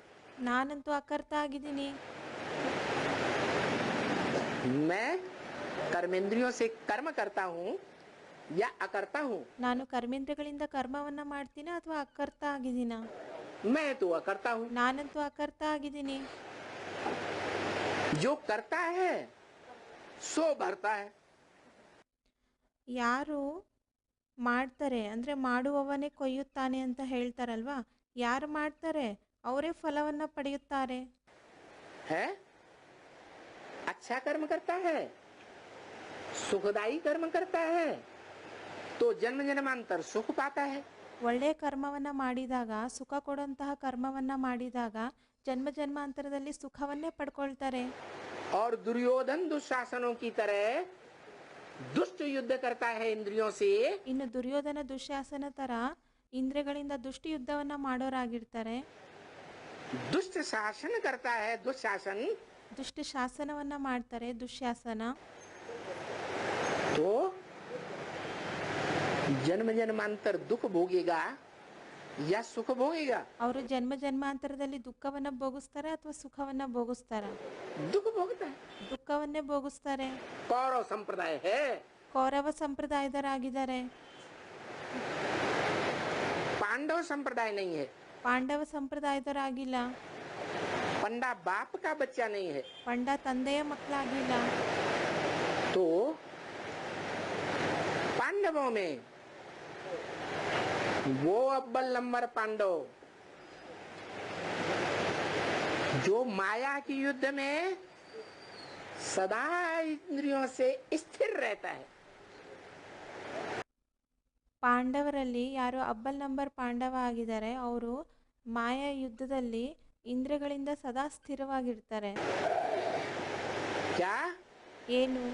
ನಾನಂತೂ ಅಕರ್ತ ಆಗಿದ್ದೀನಿ. मैं कर्मेंद्रियों से कर्म करता हूँ या अकर्ता हूँ. ನಾನು ಕರ್ಮೇಂದ್ರಗಳಿಂದ ಕರ್ಮವನ್ನ ಮಾಡ್ತೀನ ಅಥವಾ ಅಕರ್ತ ಆಗಿದ್ದೀನ? मैं तो अकर्ता हूँ. ನಾನಂತೂ ಅಕರ್ತ ಆಗಿದ್ದೀನಿ. जो करता है सो भरता है. ಯಾರು ಮಾಡ್ತಾರೆ ಅಂದ್ರೆ ಮಾಡುವವನೇ ಕೊಯ್ಯುತ್ತಾನೆ ಅಂತ ಹೇಳ್ತಾರಲ್ವಾ? ಯಾರು ಮಾಡ್ತಾರೆ ಅವರೇ ಫಲವನ್ನ ಪಡೆಯುತ್ತಾರೆ. है अच्छा कर्म करता है सुखदायी कर्म करता है तो जन्म जन्मांतर सुख पाता है, ಒಳ್ಳೆಯ ಕರ್ಮವನ್ನ ಮಾಡಿದಾಗ, ಸುಖ ಕೊಡುವಂತಹ ಕರ್ಮವನ್ನ ಮಾಡಿದಾಗ ಜನ್ಮ ಜನ್ಮಾಂತರದಲ್ಲಿ ಸುಖವನ್ನೇ ಪಡ್ಕೊಳ್ತಾರೆ. और दुर्योधन दुशासनों की तरह दुष्ट युद्ध करता है इंद्रियों से, ಇನ್ನು ದುರ್ಯೋಧನ ದುಶ್ಯಾಸನ ತರ ಇಂದ್ರಿಯಗಳಿಂದ ದುಷ್ಟ ಯುದ್ಧವನ್ನ ಮಾಡೋರಾಗಿರ್ತಾರೆ. दुष्ट शासन करता है, दुशासन, ದುಷ್ಟ ಶಾಸನವನ್ನ ಮಾಡ್ತಾರೆ, ದುಶ್ಯಾಸನ. तो जन्म जन्मांतर दुख भोगेगा या सुख भोगेगा? ಅವರು ಜನ್ಮ ಜನ್ಮಾಂತರದಲ್ಲಿ ದುಃಖವನ್ನ ಭೋಗಿಸ್ತಾರೆ ಅಥವಾ ಸುಖವನ್ನ ಭೋಗಿಸ್ತಾರ? दुख भोगता है. ದುಃಖವನ್ನೇ ಭೋಗಿಸ್ತಾರೆ. कौरव संप्रदाय है, ಕೌರವ ಸಂಪ್ರದಾಯದರಾಗಿದ್ದಾರೆ, पांडव संप्रदाय नहीं है, ಪಾಂಡವ ಸಂಪ್ರದಾಯದರಾಗಿಲ್ಲ, पंडा बाप का बच्चा नहीं है. ಪಂಡ ತಂದೆಯ ಮಕ್ಕಳಾಗಿಲ್ಲ. तो पांडवों में वो अव्वल नंबर पांडव जो माया की युद्ध में सदा इंद्रियों से स्थिर रहता है, ಪಾಂಡವರಲ್ಲಿ ಯಾರು ಅಬ್ಬಲ್ ನಂಬರ್ ಪಾಂಡವ ಆಗಿದ್ದಾರೆ, ಅವರು ಮಾಯಾ ಯುದ್ಧದಲ್ಲಿ ಇಂದ್ರಿಯಗಳಿಂದ ಸದಾ ಸ್ಥಿರವಾಗಿರ್ತಾರೆ. क्या ಏನು?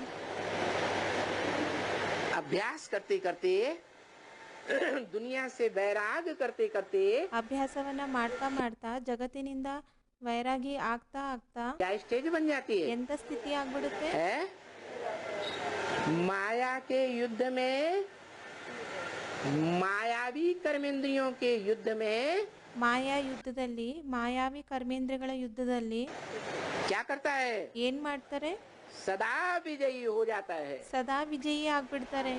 अभ्यास करते करते दुनिया से वैराग करते करते ಅಭ್ಯಾಸವನ್ನ ಮಾಡ್ತಾ ಮಾಡ್ತಾ ಜಗತ್ತಿನಿಂದ ವೈರಾಗಿ ಆಗ್ತಾ ಆಗ್ತಾ क्या स्टेज बन जाती है? ಎಂತ ಸ್ಥಿತಿ ಆಗ್ಬಿಡುತ್ತೆ? है माया के युद्ध में, मायावी कर्मेंद्रियों के युद्ध में ಮಾಯಾ ಯುದ್ಧದಲ್ಲಿ, ಮಾಯಾವಿ ಕರ್ಮೇಂದ್ರಿಯಗಳ ಯುದ್ಧದಲ್ಲಿ क्या करता है? ಏನ್ ಮಾಡ್ತಾರೆ? सदा विजयी हो जाता है. ಸದಾ ವಿಜಯಿ ಆಗ್ಬಿಡ್ತಾರೆ.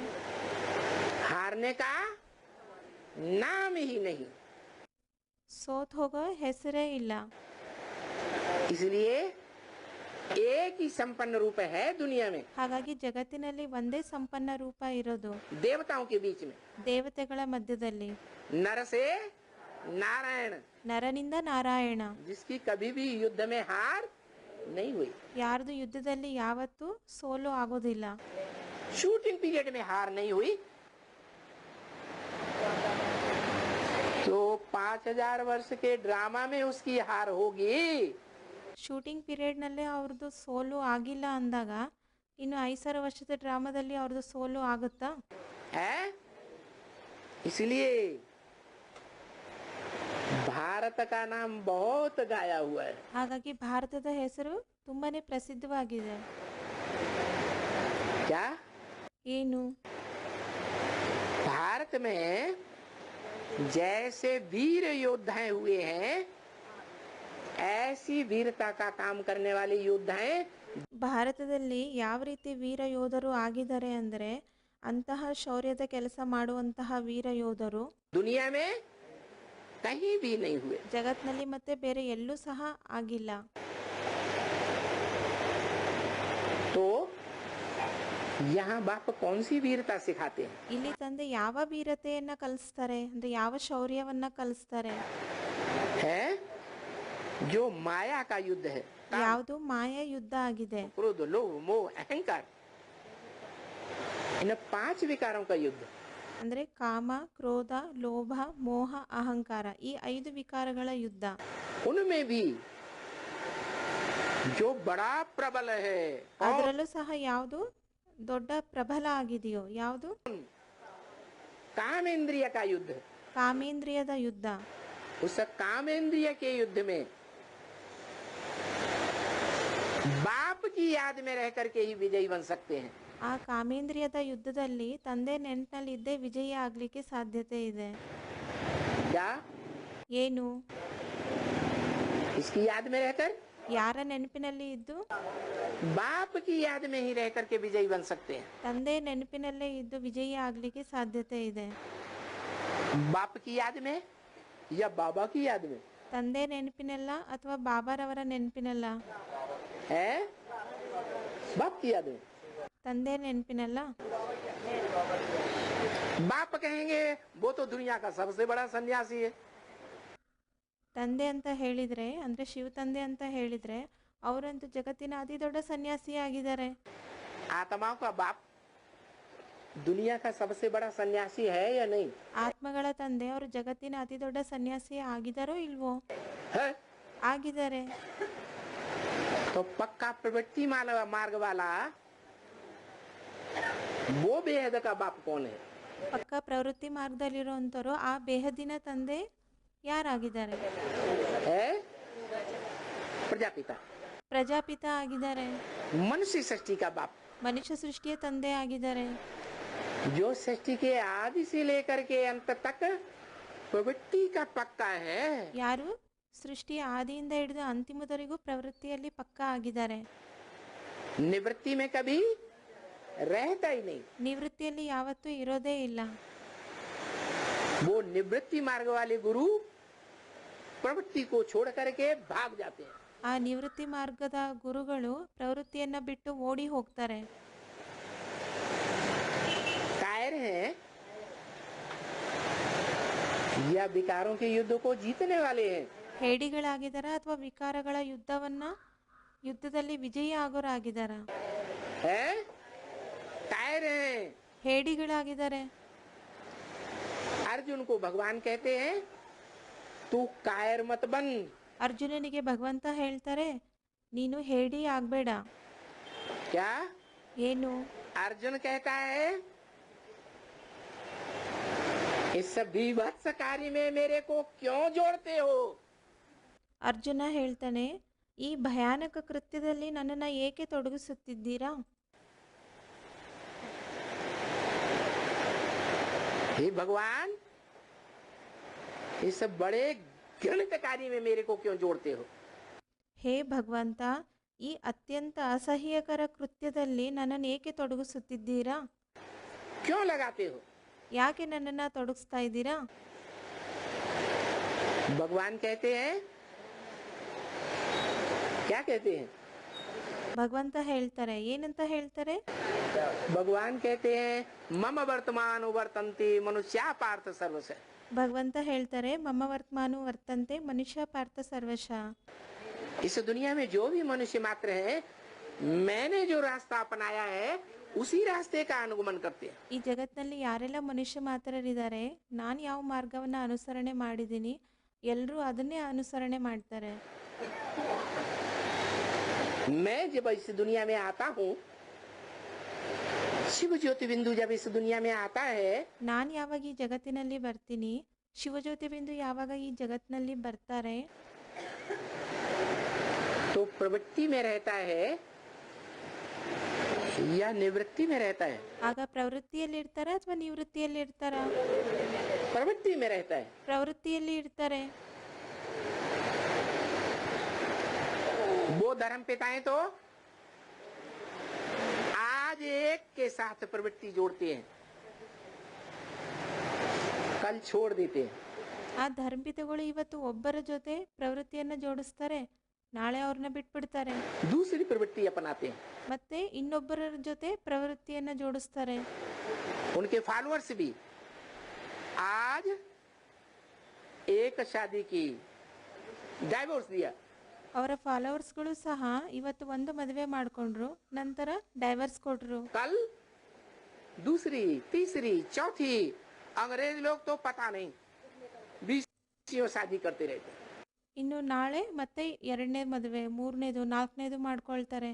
हारने का नाम ही नहीं. ಸೋತ್ ಹೋಗೋ ಹೆಸರೇ ಇಲ್ಲ. इसलिए एक ही संपन्न रूप है दुनिया में, ಹಾಗಾಗಿ ಜಗತ್ತಿನಲ್ಲಿ ಒಂದೇ ಸಂಪನ್ನ ರೂಪ ಇರೋದು, देवताओं के बीच में. ದೇವತೆಗಳ ಮಧ್ಯದಲ್ಲಿ. नर से नारायण, ನರನಿಂದ ನಾರಾಯಣ, जिसकी कभी भी युद्ध में हार नहीं हुई. ಯಾರ್ದು ಯುದ್ಧದಲ್ಲಿ ಯಾವತ್ತೂ ಸೋಲು ಆಗೋದಿಲ್ಲ. शूटिंग पीरियड में हार नहीं हुई तो 5000 वर्ष के ड्रामा में उसकी हार होगी. ಶೂಟಿಂಗ್ ಪೀರಿಯಡ್ನಲ್ಲೇ ಅವ್ರದ್ದು ಸೋಲು ಆಗಿಲ್ಲ ಅಂದಾಗ ಇನ್ನು 5,000 ವರ್ಷದ ಡ್ರಾಮಾದಲ್ಲಿ ಅವ್ರದ್ದು ಸೋಲು ಆಗುತ್ತಾ? है. इसलिए भारत का नाम बहुत गाया हुआ है. ಹಾಗಾಗಿ ಭಾರತದ ಹೆಸರು ತುಂಬಾನೇ ಪ್ರಸಿದ್ಧವಾಗಿದೆ. क्या? ಏನು? भारत में जैसे वीर योद्धाएं हुए हैं, ऐसी वीरता का काम करने वाले योद्धाएं ಭಾರತದಲ್ಲಿ ಯಾವ ರೀತಿ ವೀರ ಯೋಧರು ಆಗಿದ್ದಾರೆ ಅಂದರೆ, ಅಂತಹ ಶೌರ್ಯದ ಕೆಲಸ ಮಾಡುವಂತಹ ವೀರ ಯೋಧರು दुनिया में कहीं भी नहीं हुए. ಜಗತ್ನಲ್ಲಿ ಮತ್ತೆ ಬೇರೆ ಎಲ್ಲೂ ಸಹ ಆಗಿಲ್ಲ. तो यहाँ बाप कौन सी वीरता सिखाते हैं? ಇಲ್ಲಿ ತಂದೆ ಯಾವ ವೀರತೆಯನ್ನ ಕಲಿಸ್ತಾರೆ ಅಂದ್ರೆ ಯಾವ ಶೌರ್ಯವನ್ನ ಕಲಿಸ್ತಾರೆ? है जो माया का युद्ध है. ಯಾವುದು ಮಾಯಾ ಯುದ್ಧ ಆಗಿದೆ. क्रोध, लोभ, मोह, अहंकार, इन 5 विकारों का युद्ध. ಅಂದ್ರೆ ಕಾಮ, ಕ್ರೋಧ, ಲೋಭ, ಮೋಹ, ಅಹಂಕಾರ, ಈ 5 ವಿಕಾರಗಳ ಯುದ್ಧ. उनमें भी जो बड़ा प्रबल है ಅದರಲ್ಲೂ ಸಹ ಯಾವುದು ದೊಡ್ಡ ಪ್ರಬಲ ಆಗಿದೆಯೋ, ಯಾವುದು? कामेंद्रिय का युद्ध. ಕಾಮೇಂದ್ರಿಯದ ಯುದ್ಧ. उस कामेंद्रिय के युद्ध में बाप की याद में रह करके ही विजयी बन सकते हैं. ಆ ಕಾಮೇಂದ್ರಿಯದ ಯುದ್ಧದಲ್ಲಿ ತಂದೆ ನೆನಪಿನಲ್ಲಿದ್ದೇ ವಿಜಯಿ ಆಗ್ಲಿಕ್ಕೆ ಸಾಧ್ಯತೆ ಇದೆ. क्या? ಏನು? इसकी याद में रहकर, ಯಾರ ನೆನಪಿನಲ್ಲಿ ಇದ್ದು? बाप की याद में ही रह करके विजयी बन सकते हैं. ತಂದೆ ನೆನಪಿನಲ್ಲೇ ಇದ್ದು ವಿಜಯಿ ಆಗ್ಲಿಕ್ಕೆ ಸಾಧ್ಯತೆ ಇದೆ. बाप की याद में या बाबा की याद में? ತಂದೆ ನೆನಪಿನಲ್ಲ ಅಥವಾ ಬಾಬಾರವರ ನೆನಪಿನಲ್ಲ? है बाप की याद में. ತಂದೆ ನೆನಪಿನಲ್ಲ? बाप कहेंगे वो तो दुनिया का सबसे बड़ा सन्यासी है. ತಂದೆ ಅಂತ ಹೇಳಿದ್ರೆ ಅಂದ್ರೆ ಶಿವ ತಂದೆ ಅಂತ ಹೇಳಿದ್ರೆ ಅವರಂತೂ ಜಗತ್ತಿನ ಅತಿ ದೊಡ್ಡ ಸನ್ಯಾಸಿ ಆಗಿದ್ದಾರೆ. आत्माओं का बाप दुनिया का सबसे बड़ा सन्यासी है या नहीं? ಆತ್ಮಗಳ ತಂದೆ ಅವರು ಜಗತ್ತಿನ ಅತಿ ದೊಡ್ಡ ಸನ್ಯಾಸಿ ಆಗಿದಾರೋ ಇಲ್ವೋ? है। ಆಗಿದ್ದಾರೆ. तो पक्का प्रवृत्ति मार्ग वाला वो बेहद का बाप कौन है? ಪಕ್ಕ ಪ್ರವೃತ್ತಿ ಮಾರ್ಗದಲ್ಲಿರುವಂಥವ್ರು ಆ ಬೇಹದಿನ ತಂದೆ ಯಾರಾಗಿದ್ದಾರೆ? है प्रजापिता, ಪ್ರಜಾಪಿತ ಆಗಿದ್ದಾರೆ. मनुष्य सृष्टि का बाप, ಮನುಷ್ಯ ಸೃಷ್ಟಿಯ ತಂದೆ ಆಗಿದ್ದಾರೆ. जो सृष्टि के आदि से लेकर के अंत तक प्रवृत्ति का पक्का है। ಯಾರು ಸೃಷ್ಟಿಯ ಆದಿಯಿಂದ ಹಿಡಿದು ಅಂತಿಮದವರೆಗೂ ಪ್ರವೃತ್ತಿಯಲ್ಲಿ ಪಕ್ಕ ಆಗಿದ್ದಾರೆ. निवृत्ति में कभी रहता ही नहीं। ನಿವೃತ್ತಿಯಲ್ಲಿ ಯಾವತ್ತೂ ಇರೋದೇ ಇಲ್ಲ. वो निवृत्ति मार्ग वाले गुरु प्रवृत्ति को छोड़ करके भाग जाते हैं। ಆ ನಿವೃತ್ತಿ ಮಾರ್ಗದ ಗುರುಗಳು ಪ್ರವೃತ್ತಿಯನ್ನ ಬಿಟ್ಟು ಓಡಿ ಹೋಗ್ತಾರೆ. कायर हैं या विकारों के युद्ध को जीतने वाले हैं? ಹೇಡಿಗಳಾಗಿದ್ದಾರ ಅಥವಾ ವಿಕಾರಗಳ ಯುದ್ಧದಲ್ಲಿ ವಿಜಯಿ ಆಗೋರಾಗಿದ್ದಾರ? है कायर हैं। ಹೇಡಿಗಳಾಗಿದ್ದಾರೆ. अर्जुन को भगवान कहते हैं तू कायर मत बन। ಅರ್ಜುನನಿಗೆ ಭಗವಂತ ಹೇಳ್ತಾರೆ, ನೀನು ಹೇಡಿ ಆಗ್ಬೇಡ. क्या ಏನು? अर्जुन कहता है इस बीभत्स कार्य में मेरे को क्यों जोड़ते हो? ಅರ್ಜುನ ಹೇಳ್ತಾನೆ, ಈ ಭಯಾನಕ ಕೃತ್ಯದಲ್ಲಿ ನನ್ನನ್ನು ಏಕೆ ತೊಡಗಿಸುತ್ತಿದ್ದೀರಾ? हे भगवान इस बड़े घृणित कार्य में मेरे को क्यों जोड़ते हो? ಹೇ ಭಗವಂತ, ಈ ಅತ್ಯಂತ ಅಸಹ್ಯಕರ ಕೃತ್ಯದಲ್ಲಿ ನನ್ನನ್ನು ಏಕೆ ತೊಡಗಿಸುತ್ತಿದ್ದೀರಾ? क्यों लगाते हो? ಯಾಕೆ ನನ್ನನ್ನು ತೊಡಗಿಸ್ತಾ ಇದ್ದೀರಾ? भगवान कहते हैं, क्या कहते हैं? ಭಗವಂತ ಹೇಳ್ತಾರೆ, ಏನಂತ ಹೇಳ್ತಾರೆ? भगवान कहते हैं मम वर्तमान वर्तन्ते मनुष्या पार्थ सर्वश। ಭಗವಂತ ಹೇಳ್ತಾರೆ, ಮಮ ವರ್ತಮಾನು ವರ್ತಂತೆ ಮನುಷ್ಯ ಪಾರ್ಥ ಸರ್ವಶಃ. इस दुनिया में जो भी मनुष्य मात्र है, मैंने जो रास्ता अपनाया है उसी रास्ते का अनुगमन करते हैं। ಈ ಜಗತ್ತಿನಲ್ಲಿ ಯಾರೆಲ್ಲ ಮನುಷ್ಯ ಮಾತ್ರರಿದ್ದಾರೆ, ನಾನು ಯಾವ ಮಾರ್ಗವನ್ನು ಅನುಸರಣೆ ಮಾಡಿದ್ದೀನಿ, ಎಲ್ಲರೂ ಅದನ್ನೇ ಅನುಸರಣೆ ಮಾಡ್ತಾರೆ. मैं जब इस दुनिया में आता हूँ, शिव ज्योति बिंदु जब इस दुनिया में आता है, ನಾನು ಯಾವಾಗ ಈ ಜಗತ್ತಿನಲ್ಲಿ ಬರ್ತೀನಿ, ಶಿವಜ್ಯೋತಿ ಬಿಂದು ಯಾವಾಗ ಈ ಜಗತ್ತಿನಲ್ಲಿ ಬರ್ತಾರೆ, तो प्रवृत्ति में रहता है या निवृत्ति में रहता है? ಆಗ ಪ್ರವೃತ್ತಿಯಲ್ಲಿ ಇರ್ತಾರ ಅಥವಾ ನಿವೃತ್ತಿಯಲ್ಲಿ ಇರ್ತಾರ? प्रवृत्ति में रहता है। ಪ್ರವೃತ್ತಿಯಲ್ಲಿ ಇರ್ತಾರೆ. वो धर्म पिताएं तो आज एक के साथ प्रवृत्ति जोड़ते हैं, कल छोड़ देते हैं। ಆ ಧರ್ಮಪಿತಗಳು ಇವತ್ತು ಒಬ್ಬರ ಜೊತೆ ಪ್ರವೃತ್ತಿಯನ್ನ ಜೋಡಿಸ್ತಾರೆ, ನಾಳೆ ಅವ್ರನ್ನ ಬಿಟ್ಬಿಡ್ತಾರೆ. दूसरी प्रवृत्ति अपनाते हैं। ಮತ್ತೆ ಇನ್ನೊಬ್ಬರ ಜೊತೆ ಪ್ರವೃತ್ತಿಯನ್ನ ಜೋಡಿಸ್ತಾರೆ. उनके फॉलोअर्स भी आज एक शादी की डाइवोर्स दिया, ಅವರ ಫಾಲೋವರ್ಸ್ಗಳು ಸಹ ಇವತ್ತು ಒಂದು ಮದುವೆ ಮಾಡಿಕೊಂಡ್ರು, ನಂತರ ಡೈವರ್ಸ್ ಕೊಟ್ರು. कल दूसरी तीसरी चौथी। अंग्रेज लोग तो पता नहीं 20 शादी करते रहते। ಇನ್ನು ನಾಳೆ ಮತ್ತೆ ಎರಡನೇ ಮದುವೆ, ಮೂರನೇದು, ನಾಲ್ಕನೇದು ಮಾಡ್ಕೊಳ್ತಾರೆ.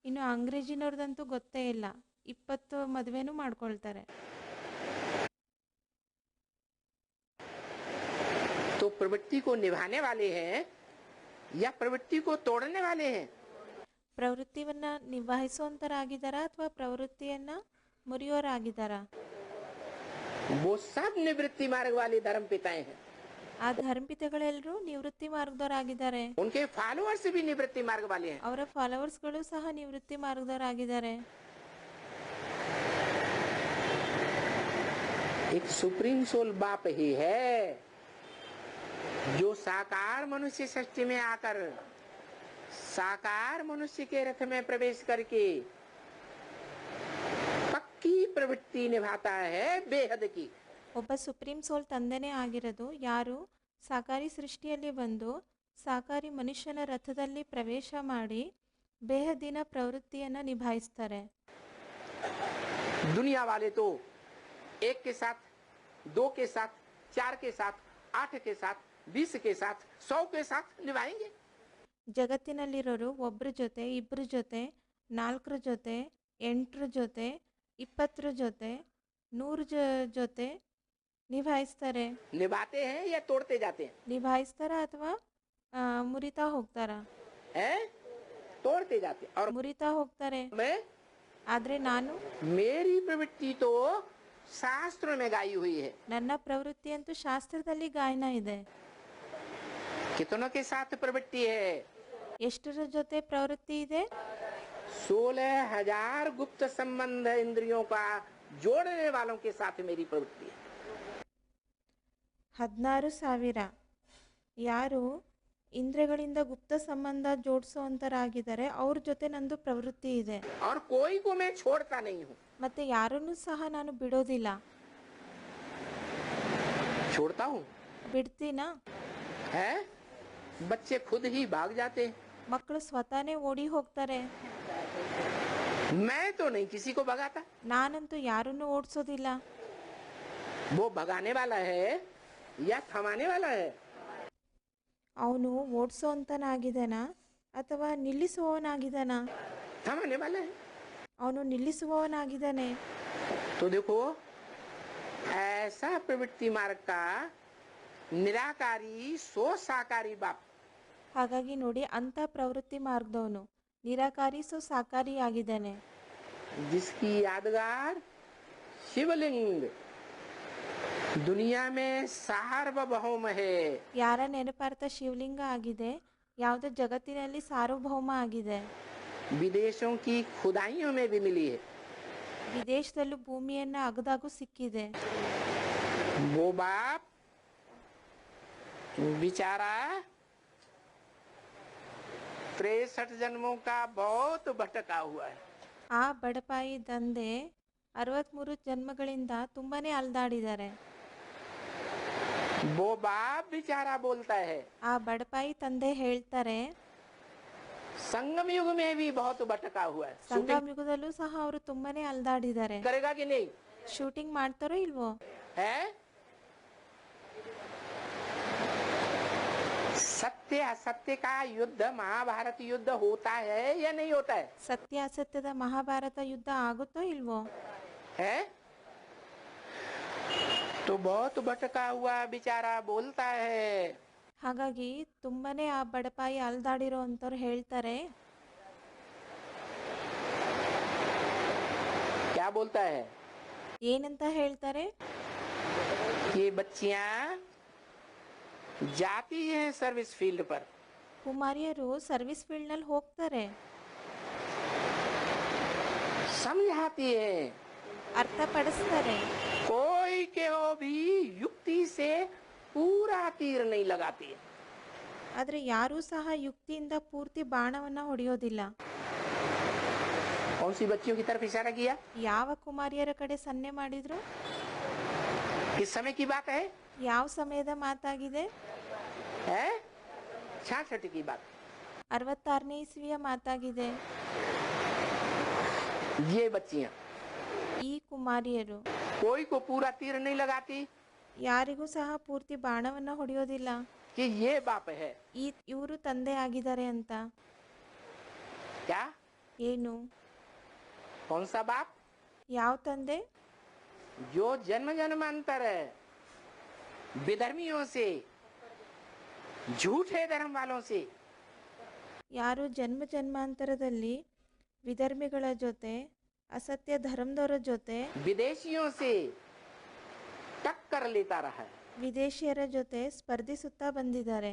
ಇನ್ನು ಅಂಗ್ರೇಜಿನವ್ರದಂತೂ ಗೊತ್ತೇ ಇಲ್ಲ, 20 ಮದುವೆನೂ ಮಾಡ್ಕೊಳ್ತಾರೆ. तो प्रवृत्ति को निभाने वाले हैं या प्रवृत्ति को तोड़ने वाले हैं? ಪ್ರವೃತ್ತಿಯನ್ನ ನಿಭಾಯಿಸುವಂತರಾಗಿದ್ದಾರಾ ಅಥವಾ ಪ್ರವೃತ್ತಿಯನ್ನ ಮುರಿಯೋರಾಗಿದ್ದಾರಾ? वो सब निवृत्ति मार्ग वाले धर्म पिताएं हैं। ಆ ಧರ್ಮಪಿತಗಳೆಲ್ಲರೂ ನಿವೃತ್ತಿ ಮಾರ್ಗದವರಾಗಿದ್ದಾರೆ. उनके फॉलोअर्स भी निवृत्ति मार्ग वाले हैं। ಅವರ ಫಾಲೋವರ್ಸ್ಗಳು ಸಹ ನಿವೃತ್ತಿ ಮಾರ್ಗದವರಾಗಿದ್ದಾರೆ. एक सुप्रीम सोल बाप ही है जो साकार मनुष्य सृष्टि में आकर साकार मनुष्य के रथ में प्रवेश करके पक्की प्रवृत्ति निभाता है बेहद की। ಒಬ್ಬ ಸುಪ್ರೀಂ ಸೋಲ್ ತಂದೆನೇ ಆಗಿರೋದು ಯಾರು ಸಾಕಾರಿ ಸೃಷ್ಟಿಯಲ್ಲಿ ಬಂದು ಸಾಕಾರಿ ಮನುಷ್ಯನ ರಥದಲ್ಲಿ ಪ್ರವೇಶ ಮಾಡಿ ಬೇಹದಿನ ಪ್ರವೃತ್ತಿಯನ್ನು ನಿಭಾಯಿಸ್ತಾರೆ. दुनिया वाले तो एक के साथ, दो के साथ, चार के साथ, 8 के साथ, 20 के साथ, 100 के साथ निभाएंगे। ಜಗತ್ತಿನಲ್ಲಿರೋರು ಒಬ್ಬರ ಜೊತೆ, ಇಬ್ಬರ ಜೊತೆ, 4 ಜೊತೆ, 8 ಜೊತೆ, 20 ಜೊತೆ, 100 ಜೊತೆ ನಿಭಾಯಿಸ್ತಾರೆ. निभाते हैं या तोड़ते जाते हैं? ನಿಭಾಯಿಸ್ತಾರ ಅಥವಾ ಮುರಿತಾ ಹೋಗ್ತಾರ? हैं? तोड़ते जाते हैं। और ಮುರಿತಾ ಹೋಗ್ತಾರೆ. मैं, ಆದರೆ ನಾನು, मेरी प्रवृत्ति तो शास्त्र में गाई हुई है। ನನ್ನ ಪ್ರವೃತ್ತಿ ಅಂತೂ ಶಾಸ್ತ್ರದಲ್ಲಿ ಗಾಯನ ಇದೆ. कितनों के साथ प्रवृत्ति है? ಎಷ್ಟರ ಜೊತೆ ಪ್ರವೃತ್ತಿ ಇದೆ? 16,000 गुप्त संबंध इंद्रियों का जोड़ने वालों के साथ मेरी प्रवृत्ति है। 16,000 ಯಾರು ಇಂದ್ರಿಯಗಳಿಂದ ಗುಪ್ತ ಸಂಬಂಧ ಜೋಡಿಸುವಂತರಾಗಿದ್ದಾರೆ ಅವ್ರ ಜೊತೆ ನಂದು ಪ್ರವೃತ್ತಿ ಇದೆ. और कोई को मैं छोड़ता नहीं हूँ। ಮತ್ತೆ ಯಾರನ್ನೂ ಸಹ ನಾನು ಬಿಡೋದಿಲ್ಲ. छोड़ता हूँ ಬಿಡ್ತೀನಾ? है? बच्चे खुद ही भाग जाते हैं। ಮಕ್ಕಳು ಸ್ವತಃನೇ ಓಡಿ ಹೋಗ್ತಾರೆ. मैं तो नहीं किसी को भगाता। ನಾನಂತೂ ಯಾರನ್ನೂ ಓಡಿಸೋದಿಲ್ಲ. वो भगाने वाला है या थमाने वाला है? ಅವನು ಓಡಿಸೋಂತನಾಗಿದ್ದಾನ ಅಥವಾ ನಿಲ್ಲಿಸುವವನಾಗಿದ್ದಾನ? थमाने वाला है। ಅವನು ನಿಲ್ಲಿಸುವವನಾಗಿದ್ದಾನೆ. तो देखो, ऐसा प्रवृत्ति मार्ग का निराकारी सो साकारी बाप, ಹಾಗಾಗಿ ನೋಡಿ, ಅಂಥ ಪ್ರವೃತ್ತಿ ಮಾರ್ಗದವನು ನಿರಾಕಾರಿ ಸಾಕಾರಿಯಾಗಿದ್ದಾನೆ. जिसकी यादगार शिवलिंग दुनिया में सार्वभौम है। ಯಾರ ನೆನಪಾರ್ಥ ಶಿವಲಿಂಗ ಆಗಿದೆ, ಯಾವುದೋ ಜಗತ್ತಿನಲ್ಲಿ ಸಾರ್ವಭೌಮ ಆಗಿದೆ. विदेशों की खुदाइयों में भी मिली है। ವಿದೇಶದಲ್ಲೂ ಭೂಮಿಯನ್ನ ಅಗದಾಗೂ ಸಿಕ್ಕಿದೆ. वो बाप बेचारा 63 जन्मों का बहुत भटका हुआ है। ಆ ಬಡಪಾಯಿ ತಂದೆ 63 ಜನ್ಮಗಳಿಂದ ತುಂಬಾನೇ ಅಲ್ದಾಡಿದ್ದಾರೆ. वो बाप बेचारा बोलता है, ಆ ಬಡಪಾಯಿ ತಂದೆ ಹೇಳ್ತಾರೆ, संगम युग में भी बहुत भटका हुआ है। ಸಂಗಮ ಯುಗದಲ್ಲೂ ಸಹ ಅವರು ತುಂಬಾನೇ ಅಲ್ದಾಡಿದ್ದಾರೆ. करेगा कि नहीं? ಶೂಟಿಂಗ್ ಮಾಡ್ತಾರೋ ಇಲ್ವೋ? है? सत्य असत्य का युद्ध, महाभारत युद्ध होता है या नहीं होता है? ಸತ್ಯ ಅಸತ್ಯದ ಮಹಾಭಾರತ ಯುದ್ಧ ಆಗುತ್ತೋ ಇಲ್ವೋ? है? तो बहुत भटका हुआ बेचारा बोलता है, ಹಾಗಾಗಿ ತುಂಬಾನೇ ಆ ಬಡಪಾಯಿ ಅಲ್ದಾಡಿರೋ ಅಂತವ್ರು ಹೇಳ್ತಾರೆ. क्या बोलता है? ಏನಂತ ಹೇಳ್ತಾರೆ? ये बच्चियां जाती हैं सर्विस फील्ड पर, ಕುಮಾರಿಯರು ಸರ್ವಿಸ್ ಫೀಲ್ಡ್ ನಲ್ಲಿ ಹೋಗ್ತಾರೆ, समझाती है, ಅರ್ಥಪಡಿಸ್ತಾರೆ. कोई के वो भी युक्ति से पूरा तीर नहीं लगाती है। ಆದ್ರೆ ಯಾರೂ ಸಹ ಯುಕ್ತಿಯಿಂದ ಪೂರ್ತಿ ಬಾಣವನ್ನ ಹೊಡೆಯೋದಿಲ್ಲ. कौन सी बच्चियों की तरफ इशारा किया? ಯಾವ ಕುಮಾರಿಯರ ಕಡೆ ಸನ್ನೆ ಮಾಡಿದ್ರು? किस समय की बात है? ಯಾವ ಸಮಯದ ಮಾತಾಗಿದೆ? है 66 की बात। 66ನೇ ಇಸ್ವಿಯ ಮಾತಾಗಿದೆ. ये बच्चियां ಈ ಕುಮಾರಿಯರು कोई को पूरा तीर नहीं लगाती ಯಾರಿಗೂ ಸಹ ಪೂರ್ತಿ ಬಾಣವನ್ನ ಹೊಡೆಯೋದಿಲ್ಲ. कि ये बाप है। ಇವರು ತಂದೆ ಆಗಿದ್ದಾರೆ ಅಂತ. क्या? ಏನು? कौन सा बाप? ಯಾವ ತಂದೆ? जो जन्म जन्मांतर विधर्मियों से, झूठे धर्म वालों से, ಯಾರು ಜನ್ಮ ಜನ್ಮಾಂತರದಲ್ಲಿ ವಿಧರ್ಮಿಗಳ ಜೊತೆ, ಅಸತ್ಯ ಧರ್ಮದವರ ಜೊತೆ, विदेशियों से टक्कर लेता रहा है, ವಿದೇಶಿಯರ ಜೊತೆ ಸ್ಪರ್ಧಿಸುತ್ತಾ ಬಂದಿದ್ದಾರೆ.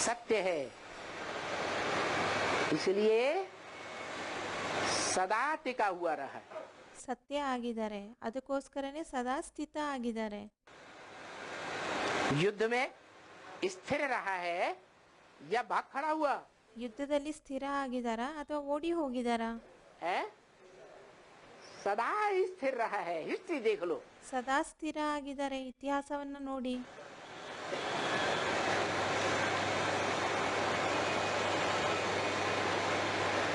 सत्य है, इसलिए सदा टिका हुआ रहा है। ಸತ್ಯ ಆಗಿದ್ದಾರೆ, ಅದಕ್ಕೋಸ್ಕರನೇ ಸದಾ ಸ್ಥಿತ ಆಗಿದ್ದಾರೆ. युद्ध में स्थिर रहा है या भाग खड़ा हुआ ಯುದ್ಧದಲ್ಲಿ ಸ್ಥಿರ ಆಗಿದಾರಾ ಅಥವಾ ಓಡಿ ಹೋಗಿದಾರಾ? है? सदा स्थिर रहा है। हिस्ट्री देख लो। ಸದಾ ಸ್ಥಿರ ಆಗಿದ್ದಾರೆ. ಇತಿಹಾಸವನ್ನ ನೋಡಿ.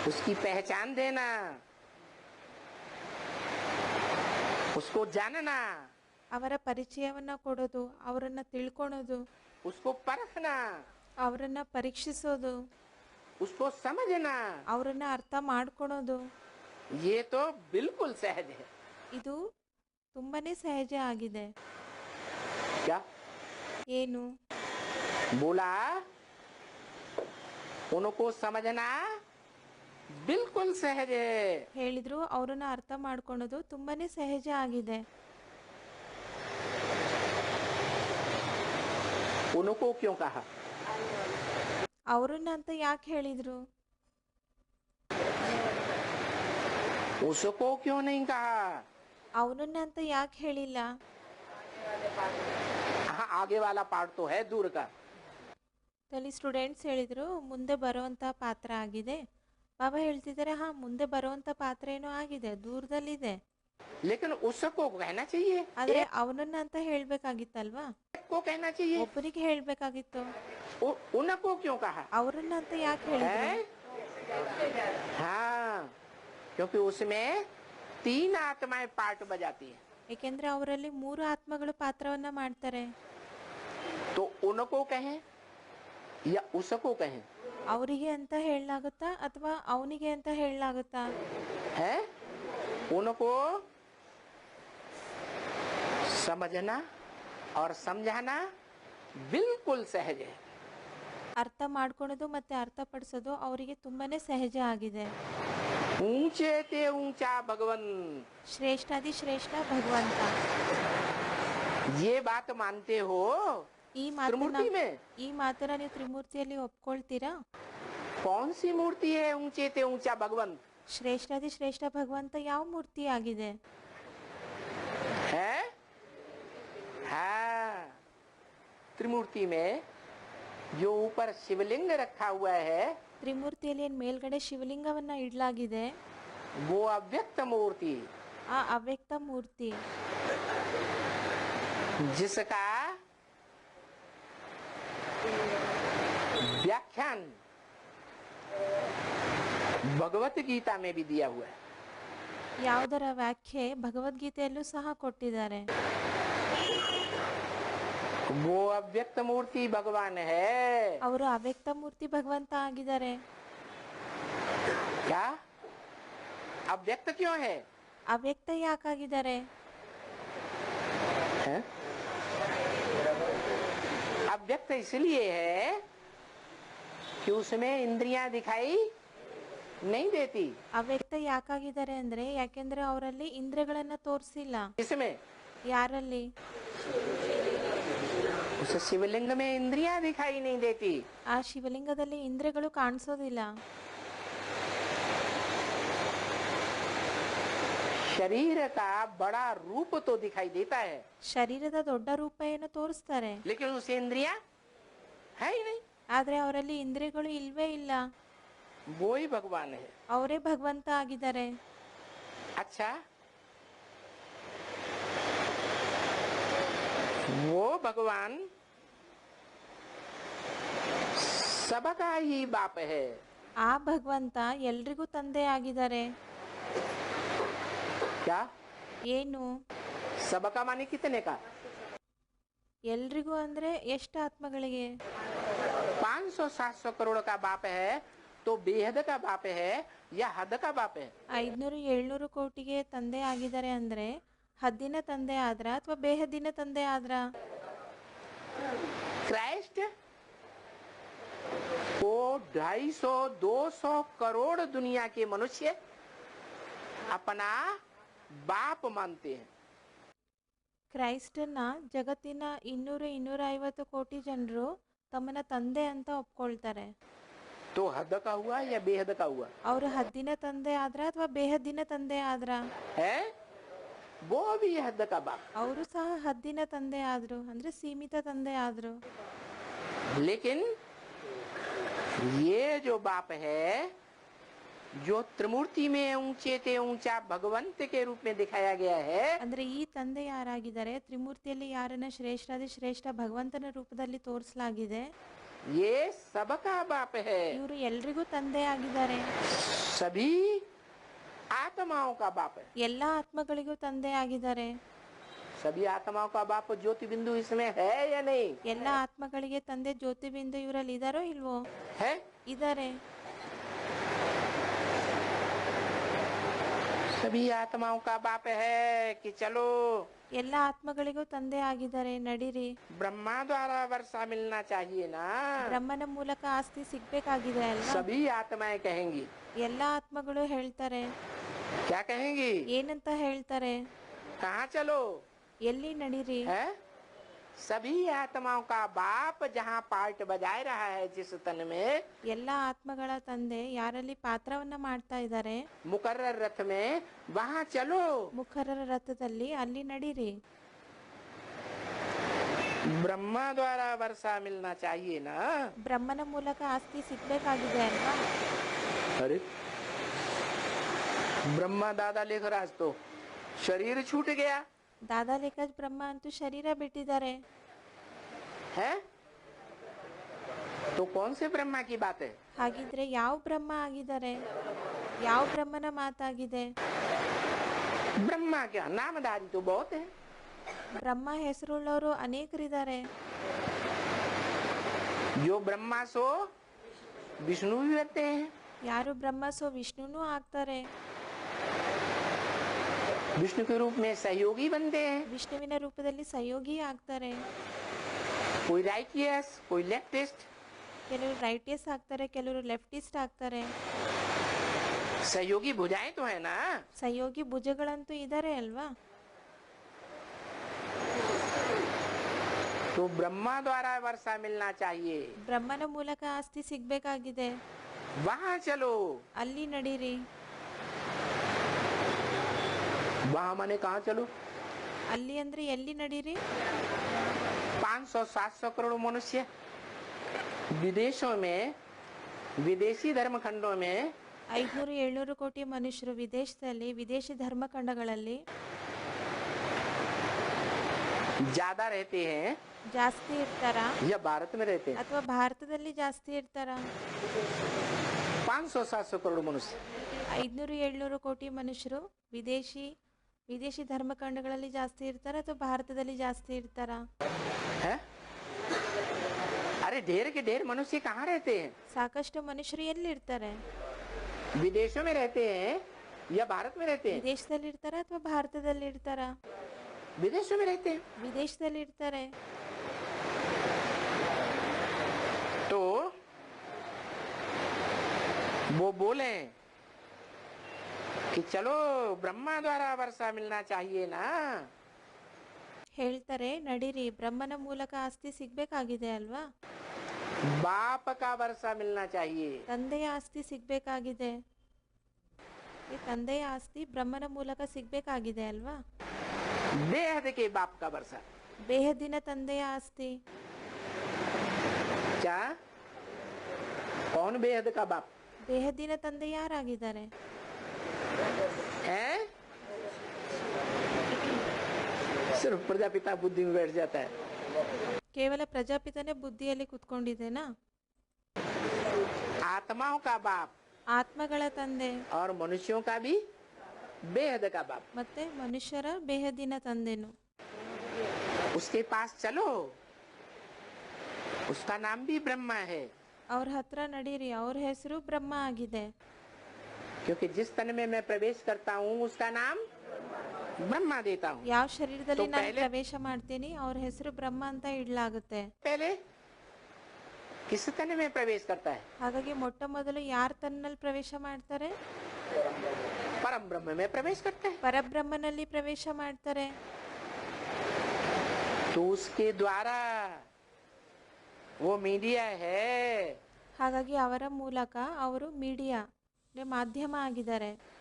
उसकी पहचान देना, उसको जानना, ಅವರ ಪರಿಚಯವನ್ನ ಕೊಡೋದು, ಅವರನ್ನ ತಿಳ್ಕೊಳೋದು, उसको परखना, ಅವರನ್ನ ಪರೀಕ್ಷಿಸೋದು, उसको समझना, ಅವರನ್ನ ಅರ್ಥ ಮಾಡ್ಕೊಳೋದು, ये तो बिल्कुल सहज है। ಇದು ತುಂಬಾನೇ ಸಹಜ ಆಗಿದೆ. क्या ಏನು? बोला? उनको समझना बिल्कुल सहज है। ಹೇಳಿದ್ರು ಅವರನ್ನ ಅರ್ಥ ಮಾಡ್ಕೊಳೋದು ತುಂಬಾನೇ ಸಹಜ ಆಗಿದೆ. उनको क्यों कहा? ಅವರನ್ನ ಅಂತ ಯಾಕೆ ಹೇಳಿದ್ರು? उसको क्यों नहीं कहा? ಅವನನ್ನ ಅಂತ ಯಾಕೆ ಹೇಳಿಲ್ಲ? हाँ, आगे वाला पार्ट तो है दूर का। ಅಲ್ಲಿ ಸ್ಟೂಡೆಂಟ್ಸ್ ಹೇಳಿದ್ರು ಮುಂದೆ ಬರುವಂತ ಪಾತ್ರ ಆಗಿದೆ. ಬಾಬಾ ಹೇಳ್ತಿದ್ದಾರೆ ಹಾ ಮುಂದೆ ಬರುವಂತ ಪಾತ್ರ ಏನೋ ಆಗಿದೆ, ದೂರದಲ್ಲಿದೆ. लेकिन उसको कहना चाहिए, ಆದ್ರೆ ಅವನನ್ನ ಅಂತ ಹೇಳ್ಬೇಕಾಗಿತ್ತಲ್ವಾ? को कहना चाहिए। ಒಬ್ಬನಿಗೆ ಹೇಳ್ಬೇಕಾಗಿತ್ತು. उनको क्यों कहा? ಅವರನ್ನ ಅಂತ ಯಾಕೆ ಹೇಳಿದ್ರು? है? हाँ, क्योंकि उसमें 3 आत्माएं पार्ट बजाती है। ಏಕೆಂದ್ರೆ ಅವರಲ್ಲಿ 3 ಆತ್ಮಗಳು ಪಾತ್ರವನ್ನ ಮಾಡ್ತಾರೆ. तो उनको कहें या उसको कहें? ಅವರಿಗೆ ಅಂತ ಹೇಳಲಾಗುತ್ತಾ ಅಥವಾ ಅವನಿಗೆ ಅಂತ ಹೇಳಲಾಗುತ್ತಾ? है? उनको समझना और समझाना बिल्कुल सहज है। ಅರ್ಥ ಮಾಡ್ಕೊಳೋದು ಮತ್ತೆ ಅರ್ಥಪಡಿಸೋದು ಅವರಿಗೆ ತುಂಬಾನೇ ಸಹಜ ಆಗಿದೆ. ऊंचे ते ऊंचा भगवन, ಶ್ರೇಷ್ಠಾದಿ ಶ್ರೇಷ್ಠ ಭಗವಂತ. ये बात मानते हो? ಈ ಮಾತನ್ನ त्रिमूर्ति में ಈ ಮಾತನ್ನ ನೀವು ತ್ರಿಮೂರ್ತಿಯಲ್ಲಿ ಒಪ್ಕೊಳ್ತೀರಾ? कौन सी मूर्ति है ऊंचे ते ऊंचा भगवन? ಶ್ರೇಷ್ಠಾದಿ ಶ್ರೇಷ್ಠ ಭಗವಂತ ಯಾವ ಮೂರ್ತಿ ಆಗಿದೆ? है? हाँ, त्रिमूर्ति में जो ऊपर शिवलिंग रखा हुआ है ತ್ರಿಮೂರ್ತಿಯಲ್ಲಿ ಏನ್ ಮೇಲ್ಗಡೆ ಶಿವಲಿಂಗವನ್ನ ಇಡ್ಲಾಗಿದೆ, वो अव्यक्त मूर्ति, ಆ ಅವ್ಯಕ್ತ ಮೂರ್ತಿ, जिसका व्याख्यान भगवत गीता में भी दिया हुआ है। ಯಾವುದರ ವ್ಯಾಖ್ಯೆ ಭಗವದ್ಗೀತೆಯಲ್ಲೂ ಸಹ ಕೊಟ್ಟಿದ್ದಾರೆ. वो अव्यक्त मूर्ति भगवान है। ಅವರು ಅವ್ಯಕ್ತ ಮೂರ್ತಿ ಭಗವಂತ ಆಗಿದ್ದಾರೆ. क्या अव्यक्त क्यों है? ಅವ್ಯಕ್ತ ಯಾಕಾಗಿದ್ದಾರೆ? हैं? अव्यक्त इसलिए है कि उसमें इंद्रियां दिखाई नहीं देती। ಅವ್ಯಕ್ತ ಯಾಕಾಗಿದ್ದಾರೆ ಅಂದ್ರೆ ಯಾಕೆಂದ್ರೆ ಅವರಲ್ಲಿ ಇಂದ್ರಿಯಗಳನ್ನ ತೋರಿಸಿಲ್ಲ. इसमें ಯಾರಲ್ಲಿ? उस शिवलिंग में इंद्रियां दिखाई नहीं देती। ಆ ಶಿವಲಿಂಗದಲ್ಲಿ ಇಂದ್ರಿಯಗಳು ಕಾಣಿಸೋದಿಲ್ಲ. शरीर का बड़ा रूप तो दिखाई देता है, ಶರೀರದ ದೊಡ್ಡ ರೂಪ ಏನು ತೋರಿಸ್ತಾರೆ, लेकिन उसे इंद्रियां है ही नहीं। ಆದ್ರೆ ಅವರಲ್ಲಿ ಇಂದ್ರಿಯಗಳು ಇಲ್ವೇ ಇಲ್ಲ. वो ही भगवान है। ಅವರೇ ಭಗವಂತ ಆಗಿದ್ದಾರೆ. अच्छा, वो भगवान सबका ही बाप है। ಆ ಭಗವಂತ ಎಲ್ರಿಗೂ ತಂದೆ ಆಗಿದ್ದಾರೆ. क्या? ಏನು? सबका माने कितने का? ಎಲ್ರಿಗೂ ಅಂದ್ರೆ ಎಷ್ಟು ಆತ್ಮಗಳಿಗೆ? 500-700 करोड़ का बाप है तो बेहद का बाप है या हद का बाप है? 500-700 ಕೋಟಿಗೆ ತಂದೆ ಆಗಿದ್ದಾರೆ ಅಂದ್ರೆ ಹದ್ದಿನ ತಂದೆ ಆದ್ರ ಅಥವಾ ಬೇಹದ್ದಿನ ತಂದೆ ಆದ್ರ? क्राइस्ट को 250-200 करोड़ दुनिया के मनुष्य अपना बाप मानते हैं। ಕ್ರೈಸ್ತನ್ನ ಜಗತ್ತಿನ 200-250 ಕೋಟಿ ಜನರು ತಮ್ಮನ್ನ ತಂದೆ ಅಂತ ಒಪ್ಕೊಳ್ತಾರೆ. तो हद का हुआ या बेहद का हुआ? ಅವರು ಹದ್ದಿನ ತಂದೆ ಆದ್ರ ಅಥವಾ ಬೇಹದ್ದಿನ ತಂದೆ ಆದ್ರ? है वो भी हद का बाप। ಅವರು ಸಹ ಹದ್ದಿನ ತಂದೆ ಆದ್ರು ಅಂದ್ರೆ ಸೀಮಿತ ತಂದೆ ಆದ್ರು. लेकिन ये जो बाप है जो त्रिमूर्ति में ऊंचे ते ऊंचा भगवंत के रूप में दिखाया गया है, ಅಂದ್ರೆ ಈ ತಂದೆ ಯಾರಾಗಿದ್ದಾರೆ? ತ್ರಿಮೂರ್ತಿಯಲ್ಲಿ ಯಾರನ್ನ ಶ್ರೇಷ್ಠಾದಿ ಶ್ರೇಷ್ಠ ಭಗವಂತನ ರೂಪದಲ್ಲಿ ತೋರಿಸಲಾಗಿದೆ. ये सबका बाप है। ಇವರು ಎಲ್ರಿಗೂ ತಂದೆ ಆಗಿದ್ದಾರೆ. सभी आत्माओं का बाप है। ಎಲ್ಲ ಆತ್ಮಗಳಿಗೂ ತಂದೆ ಆಗಿದ್ದಾರೆ. सभी आत्माओं का बाप ज्योति बिंदु इसमें है या नहीं? ಎಲ್ಲ ಆತ್ಮಗಳಿಗೆ ತಂದೆ ಜ್ಯೋತಿ ಬಿಂದು ಇವರಲ್ಲಿ ಇದಾರೋ ಇಲ್ವೋ? है। ಇದಾರೆ. सभी आत्माओं का बाप है कि चलो ಎಲ್ಲ ಆತ್ಮಗಳಿಗೂ ತಂದೆ ಆಗಿದ್ದಾರೆ, ನಡೀರಿ. ब्रह्मा द्वारा वर्षा मिलना चाहिए ना। ಬ್ರಹ್ಮನ ಮೂಲಕ ಆಸ್ತಿ ಸಿಗ್ಬೇಕಾಗಿದೆ ಅಲ್ವಾ? सभी आत्माएं कहेंगी। ಎಲ್ಲ ಆತ್ಮಗಳು ಹೇಳ್ತಾರೆ. क्या कहेंगी? ಏನಂತ ಹೇಳ್ತಾರೆ? कहाँ चलो? ಎಲ್ಲಿ ನಡೀರಿ? है। सभी आत्माओं का बाप जहाँ पार्ट बजाय रहा है जिस तन में, ಎಲ್ಲ ಆತ್ಮಗಳ ತಂದೆ ಯಾರಲ್ಲಿ ಪಾತ್ರವನ್ನ ಮಾಡ್ತಾ ಇದ್ದಾರೆ, मुकर्रर रथ में, वहाँ चलो। ಮುಖರರ ರಥದಲ್ಲಿ ಅಲ್ಲಿ ನಡೀರಿ. ब्रह्मा द्वारा वर्षा मिलना चाहिए ना। ಬ್ರಹ್ಮನ ಮೂಲಕ ಆಸ್ತಿ ಸಿಗ್ಬೇಕಾಗಿದೆ ಅಲ್ವಾ? अरे ब्रह्मा दादा लेख राज तो शरीर छूट गया ದಾದಾ ಲೇಖಜ್ ಬ್ರಹ್ಮ ಅಂತೂ ಶರೀರ ಬಿಟ್ಟಿದ್ದಾರೆ. है। तो कौन से ब्रह्मा की बात है? ಹಾಗಿದ್ರೆ ಯಾವ ಬ್ರಹ್ಮ ಆಗಿದ್ದಾರೆ? ಯಾವ ಬ್ರಹ್ಮನ ಮಾತಾಗಿದೆ? ब्रह्मा क्या नामधारी तो बहुत है। ಬ್ರಹ್ಮ ಹೆಸರುಳ್ಳವರು ಅನೇಕರಿದ್ದಾರೆ. जो ब्रह्मा सो विष्णु भी बनते हैं। ಯಾರು ಬ್ರಹ್ಮ ಸೋ ವಿಷ್ಣುನೂ ಆಗ್ತಾರೆ. विष्णु के रूप में सहयोगी बनते हैं। ವಿಷ್ಣುವಿನ ರೂಪದಲ್ಲಿ ಸಹಯೋಗಿ ಆಗ್ತಾರೆ. कोई राइटियस, कोई लेफ्टिस्ट। ಕೆಲವರು ರೈಟಿಯಸ್ ಆಗ್ತಾರೆ, ಕೆಲವರು ಲೆಫ್ಟಿಸ್ಟ್ ಆಗ್ತಾರೆ. सहयोगी भुजाएं तो है ना। ಸಹಯೋಗಿ ಭುಜಗಳಂತೂ ಇದ್ದಾರೆ ಅಲ್ವಾ? तो ब्रह्मा द्वारा वर्षा मिलना चाहिए, ಬ್ರಹ್ಮನ ಮೂಲಕ ಆಸ್ತಿ ಸಿಗ್ಬೇಕಾಗಿದೆ. वहाँ चलो। ಅಲ್ಲಿ ನಡೀರಿ. वहाँ माने कहाँ चलो? ಅಲ್ಲಿ ಅಂದ್ರೆ ಎಲ್ಲಿ ನಡೀರಿ? 500-700 करोड़ मनुष्य विदेशों में, विदेशी धर्मखंडों में 500-700 ಕೋಟಿ ಮನುಷ್ಯರು ವಿದೇಶದಲ್ಲಿ, ವಿದೇಶಿ ಧರ್ಮಖಂಡಗಳಲ್ಲಿ ज्यादा रहते हैं ಜಾಸ್ತಿ ಇರ್ತಾರ या भारत में रहते हैं? ಅಥವಾ ಭಾರತದಲ್ಲಿ ಜಾಸ್ತಿ ಇರ್ತಾರ? 500-700 करोड़ मनुष्य 500-700 ಕೋಟಿ ಮನುಷ್ಯರು ವಿದೇಶಿ ಧರ್ಮಖಂಡಗಳಲ್ಲಿ ಜಾಸ್ತಿ ಇರ್ತಾರ ಅಥವಾ ಭಾರತದಲ್ಲಿ ಜಾಸ್ತಿ ಇರ್ತಾರ? है। अरे ढेर के ढेर मनुष्य कहाँ रहते हैं? ಸಾಕಷ್ಟು ಮನುಷ್ಯರು ಎಲ್ಲಿ ಇರ್ತಾರೆ? विदेशों में रहते हैं या भारत में रहते हैं? ವಿದೇಶದಲ್ಲಿ ಇರ್ತಾರ ಅಥವಾ ಭಾರತದಲ್ಲಿ ಇರ್ತಾರ? विदेशों में रहते हैं। ವಿದೇಶದಲ್ಲಿ ಇರ್ತಾರೆ. तो वो बोले कि चलो ब्रह्मा द्वारा वर्षा मिलना चाहिए ना। ಹೇಳ್ತಾರೆ, ನಡೀರಿ, ಬ್ರಹ್ಮನ ಮೂಲಕ ಆಸ್ತಿ ಸಿಗ್ಬೇಕಾಗಿದೆ ಅಲ್ವಾ? बाप का वर्षा मिलना चाहिए। ತಂದೆಯ ಆಸ್ತಿ ಸಿಗ್ಬೇಕಾಗಿದೆ. ಈ ತಂದೆಯ ಆಸ್ತಿ ಬ್ರಹ್ಮನ ಮೂಲಕ ಸಿಗ್ಬೇಕಾಗಿದೆ ಅಲ್ವಾ? बेहद के बाप का वर्षा। ಬೇಹದ್ದಿನ ತಂದೆಯ ಆಸ್ತಿ. क्या? कौन बेहद का बाप ಬೇಹದ್ದಿನ ತಂದೆ ಯಾರಾಗಿದ್ದಾರೆ? है? सिर्फ प्रजापिता बुद्धि में बैठ जाता है। ಕೇವಲ ಪ್ರಜಾಪಿತನೇ ಬುದ್ಧಿಯಲ್ಲಿ ಕುತ್ಕೊಂಡಿದ್ದೇನಾ? आत्माओं का बाप ಆತ್ಮಗಳ ತಂದೆ और मनुष्यों का भी बेहद का बाप। ಮತ್ತೆ ಮನುಷ್ಯರ ಬೇಹದ್ದಿನ ತಂದೆನು. उसके पास चलो, उसका नाम भी ब्रह्मा है। ಅವ್ರ ಹತ್ರ ನಡೀರಿ, ಅವ್ರ ಹೆಸರು ಬ್ರಹ್ಮ ಆಗಿದೆ. क्योंकि जिस तन में मैं प्रवेश करता हूँ उसका नाम ब्रह्मा देता हूँ। ಯಾವ ಶರೀರದಲ್ಲಿ तो ನಾನು पहले- ಪ್ರವೇಶ ಮಾಡ್ತೀನಿ ಅವ್ರ ಹೆಸರು ಬ್ರಹ್ಮ ಅಂತ ಇಡ್ಲಾಗುತ್ತೆ. पहले किस तन में प्रवेश करता है? ಹಾಗಾಗಿ ಮೊಟ್ಟ ಮೊದಲು ಯಾರ ತನ್ನಲ್ಲಿ ಪ್ರವೇಶ ಮಾಡ್ತಾರೆ? परम ब्रह्म में प्रवेश करता है। ಪರಬ್ರಹ್ಮನಲ್ಲಿ ಪ್ರವೇಶ ಮಾಡ್ತಾರೆ. तो उसके द्वारा वो मीडिया है। ಹಾಗಾಗಿ ಅವರ ಮೂಲಕ ಅವರು ಮೀಡಿಯಾ ಮಾಧ್ಯಮ ಆಗಿದ್ದಾರೆ.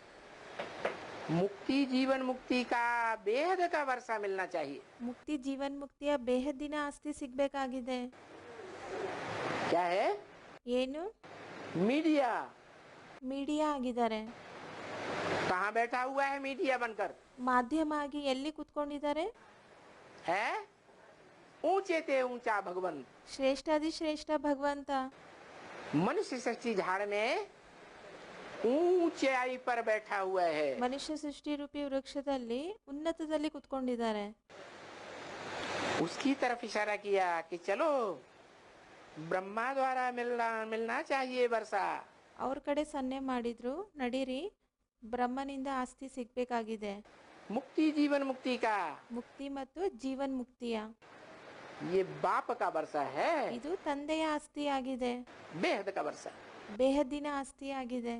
मुक्ति जीवन मुक्ति का बेहद का वर्षा मिलना चाहिए। ಮುಕ್ತಿ ಜೀವನ್ ಮುಕ್ತಿಯ ಬೇಹದ್ದಿನ ಆಸ್ತಿ ಸಿಗ್ಬೇಕಾಗಿದೆ. क्या है? ಏನು? मीडिया। ಮೀಡಿಯಾ ಆಗಿದ್ದಾರೆ. कहाँ बैठा हुआ है मीडिया बनकर? ಮಾಧ್ಯಮ ಆಗಿ ಎಲ್ಲಿ ಕುತ್ಕೊಂಡಿದ್ದಾರೆ? है ऊंचे ते ऊंचा भगवंत। ಶ್ರೇಷ್ಠಾದಿ ಶ್ರೇಷ್ಠ ಭಗವಂತ. मनुष्य सृष्टि झाड़ में ऊंचाई पर बैठा हुआ है। ಮನುಷ್ಯ ಸೃಷ್ಟಿ ರೂಪಿ ವೃಕ್ಷದಲ್ಲಿ ಉನ್ನತದಲ್ಲಿ ಕುತ್ಕೊಂಡಿದ್ದಾರೆ. उसकी तरफ इशारा किया कि चलो ब्रह्मा द्वारा मिलना चाहिए वर्षा। ಅವ್ರ कಡೆ ಸನ್ನೆ ಮಾಡಿದ್ರು, ನಡೀರಿ, ಬ್ರಹ್ಮನಿಂದ ಆಸ್ತಿ ಸಿಗ್ಬೇಕಾಗಿದೆ. मुक्ति जीवन मुक्ति का ಮುಕ್ತಿ ಮತ್ತು ಜೀವನ್ ಮುಕ್ತಿಯ ये बाप का वर्षा है, ಇದು ತಂದೆಯ ಆಸ್ತಿ ಆಗಿದೆ, बेहद का वर्षा। ಬೇಹದ್ದಿನ ಆಸ್ತಿ ಆಗಿದೆ.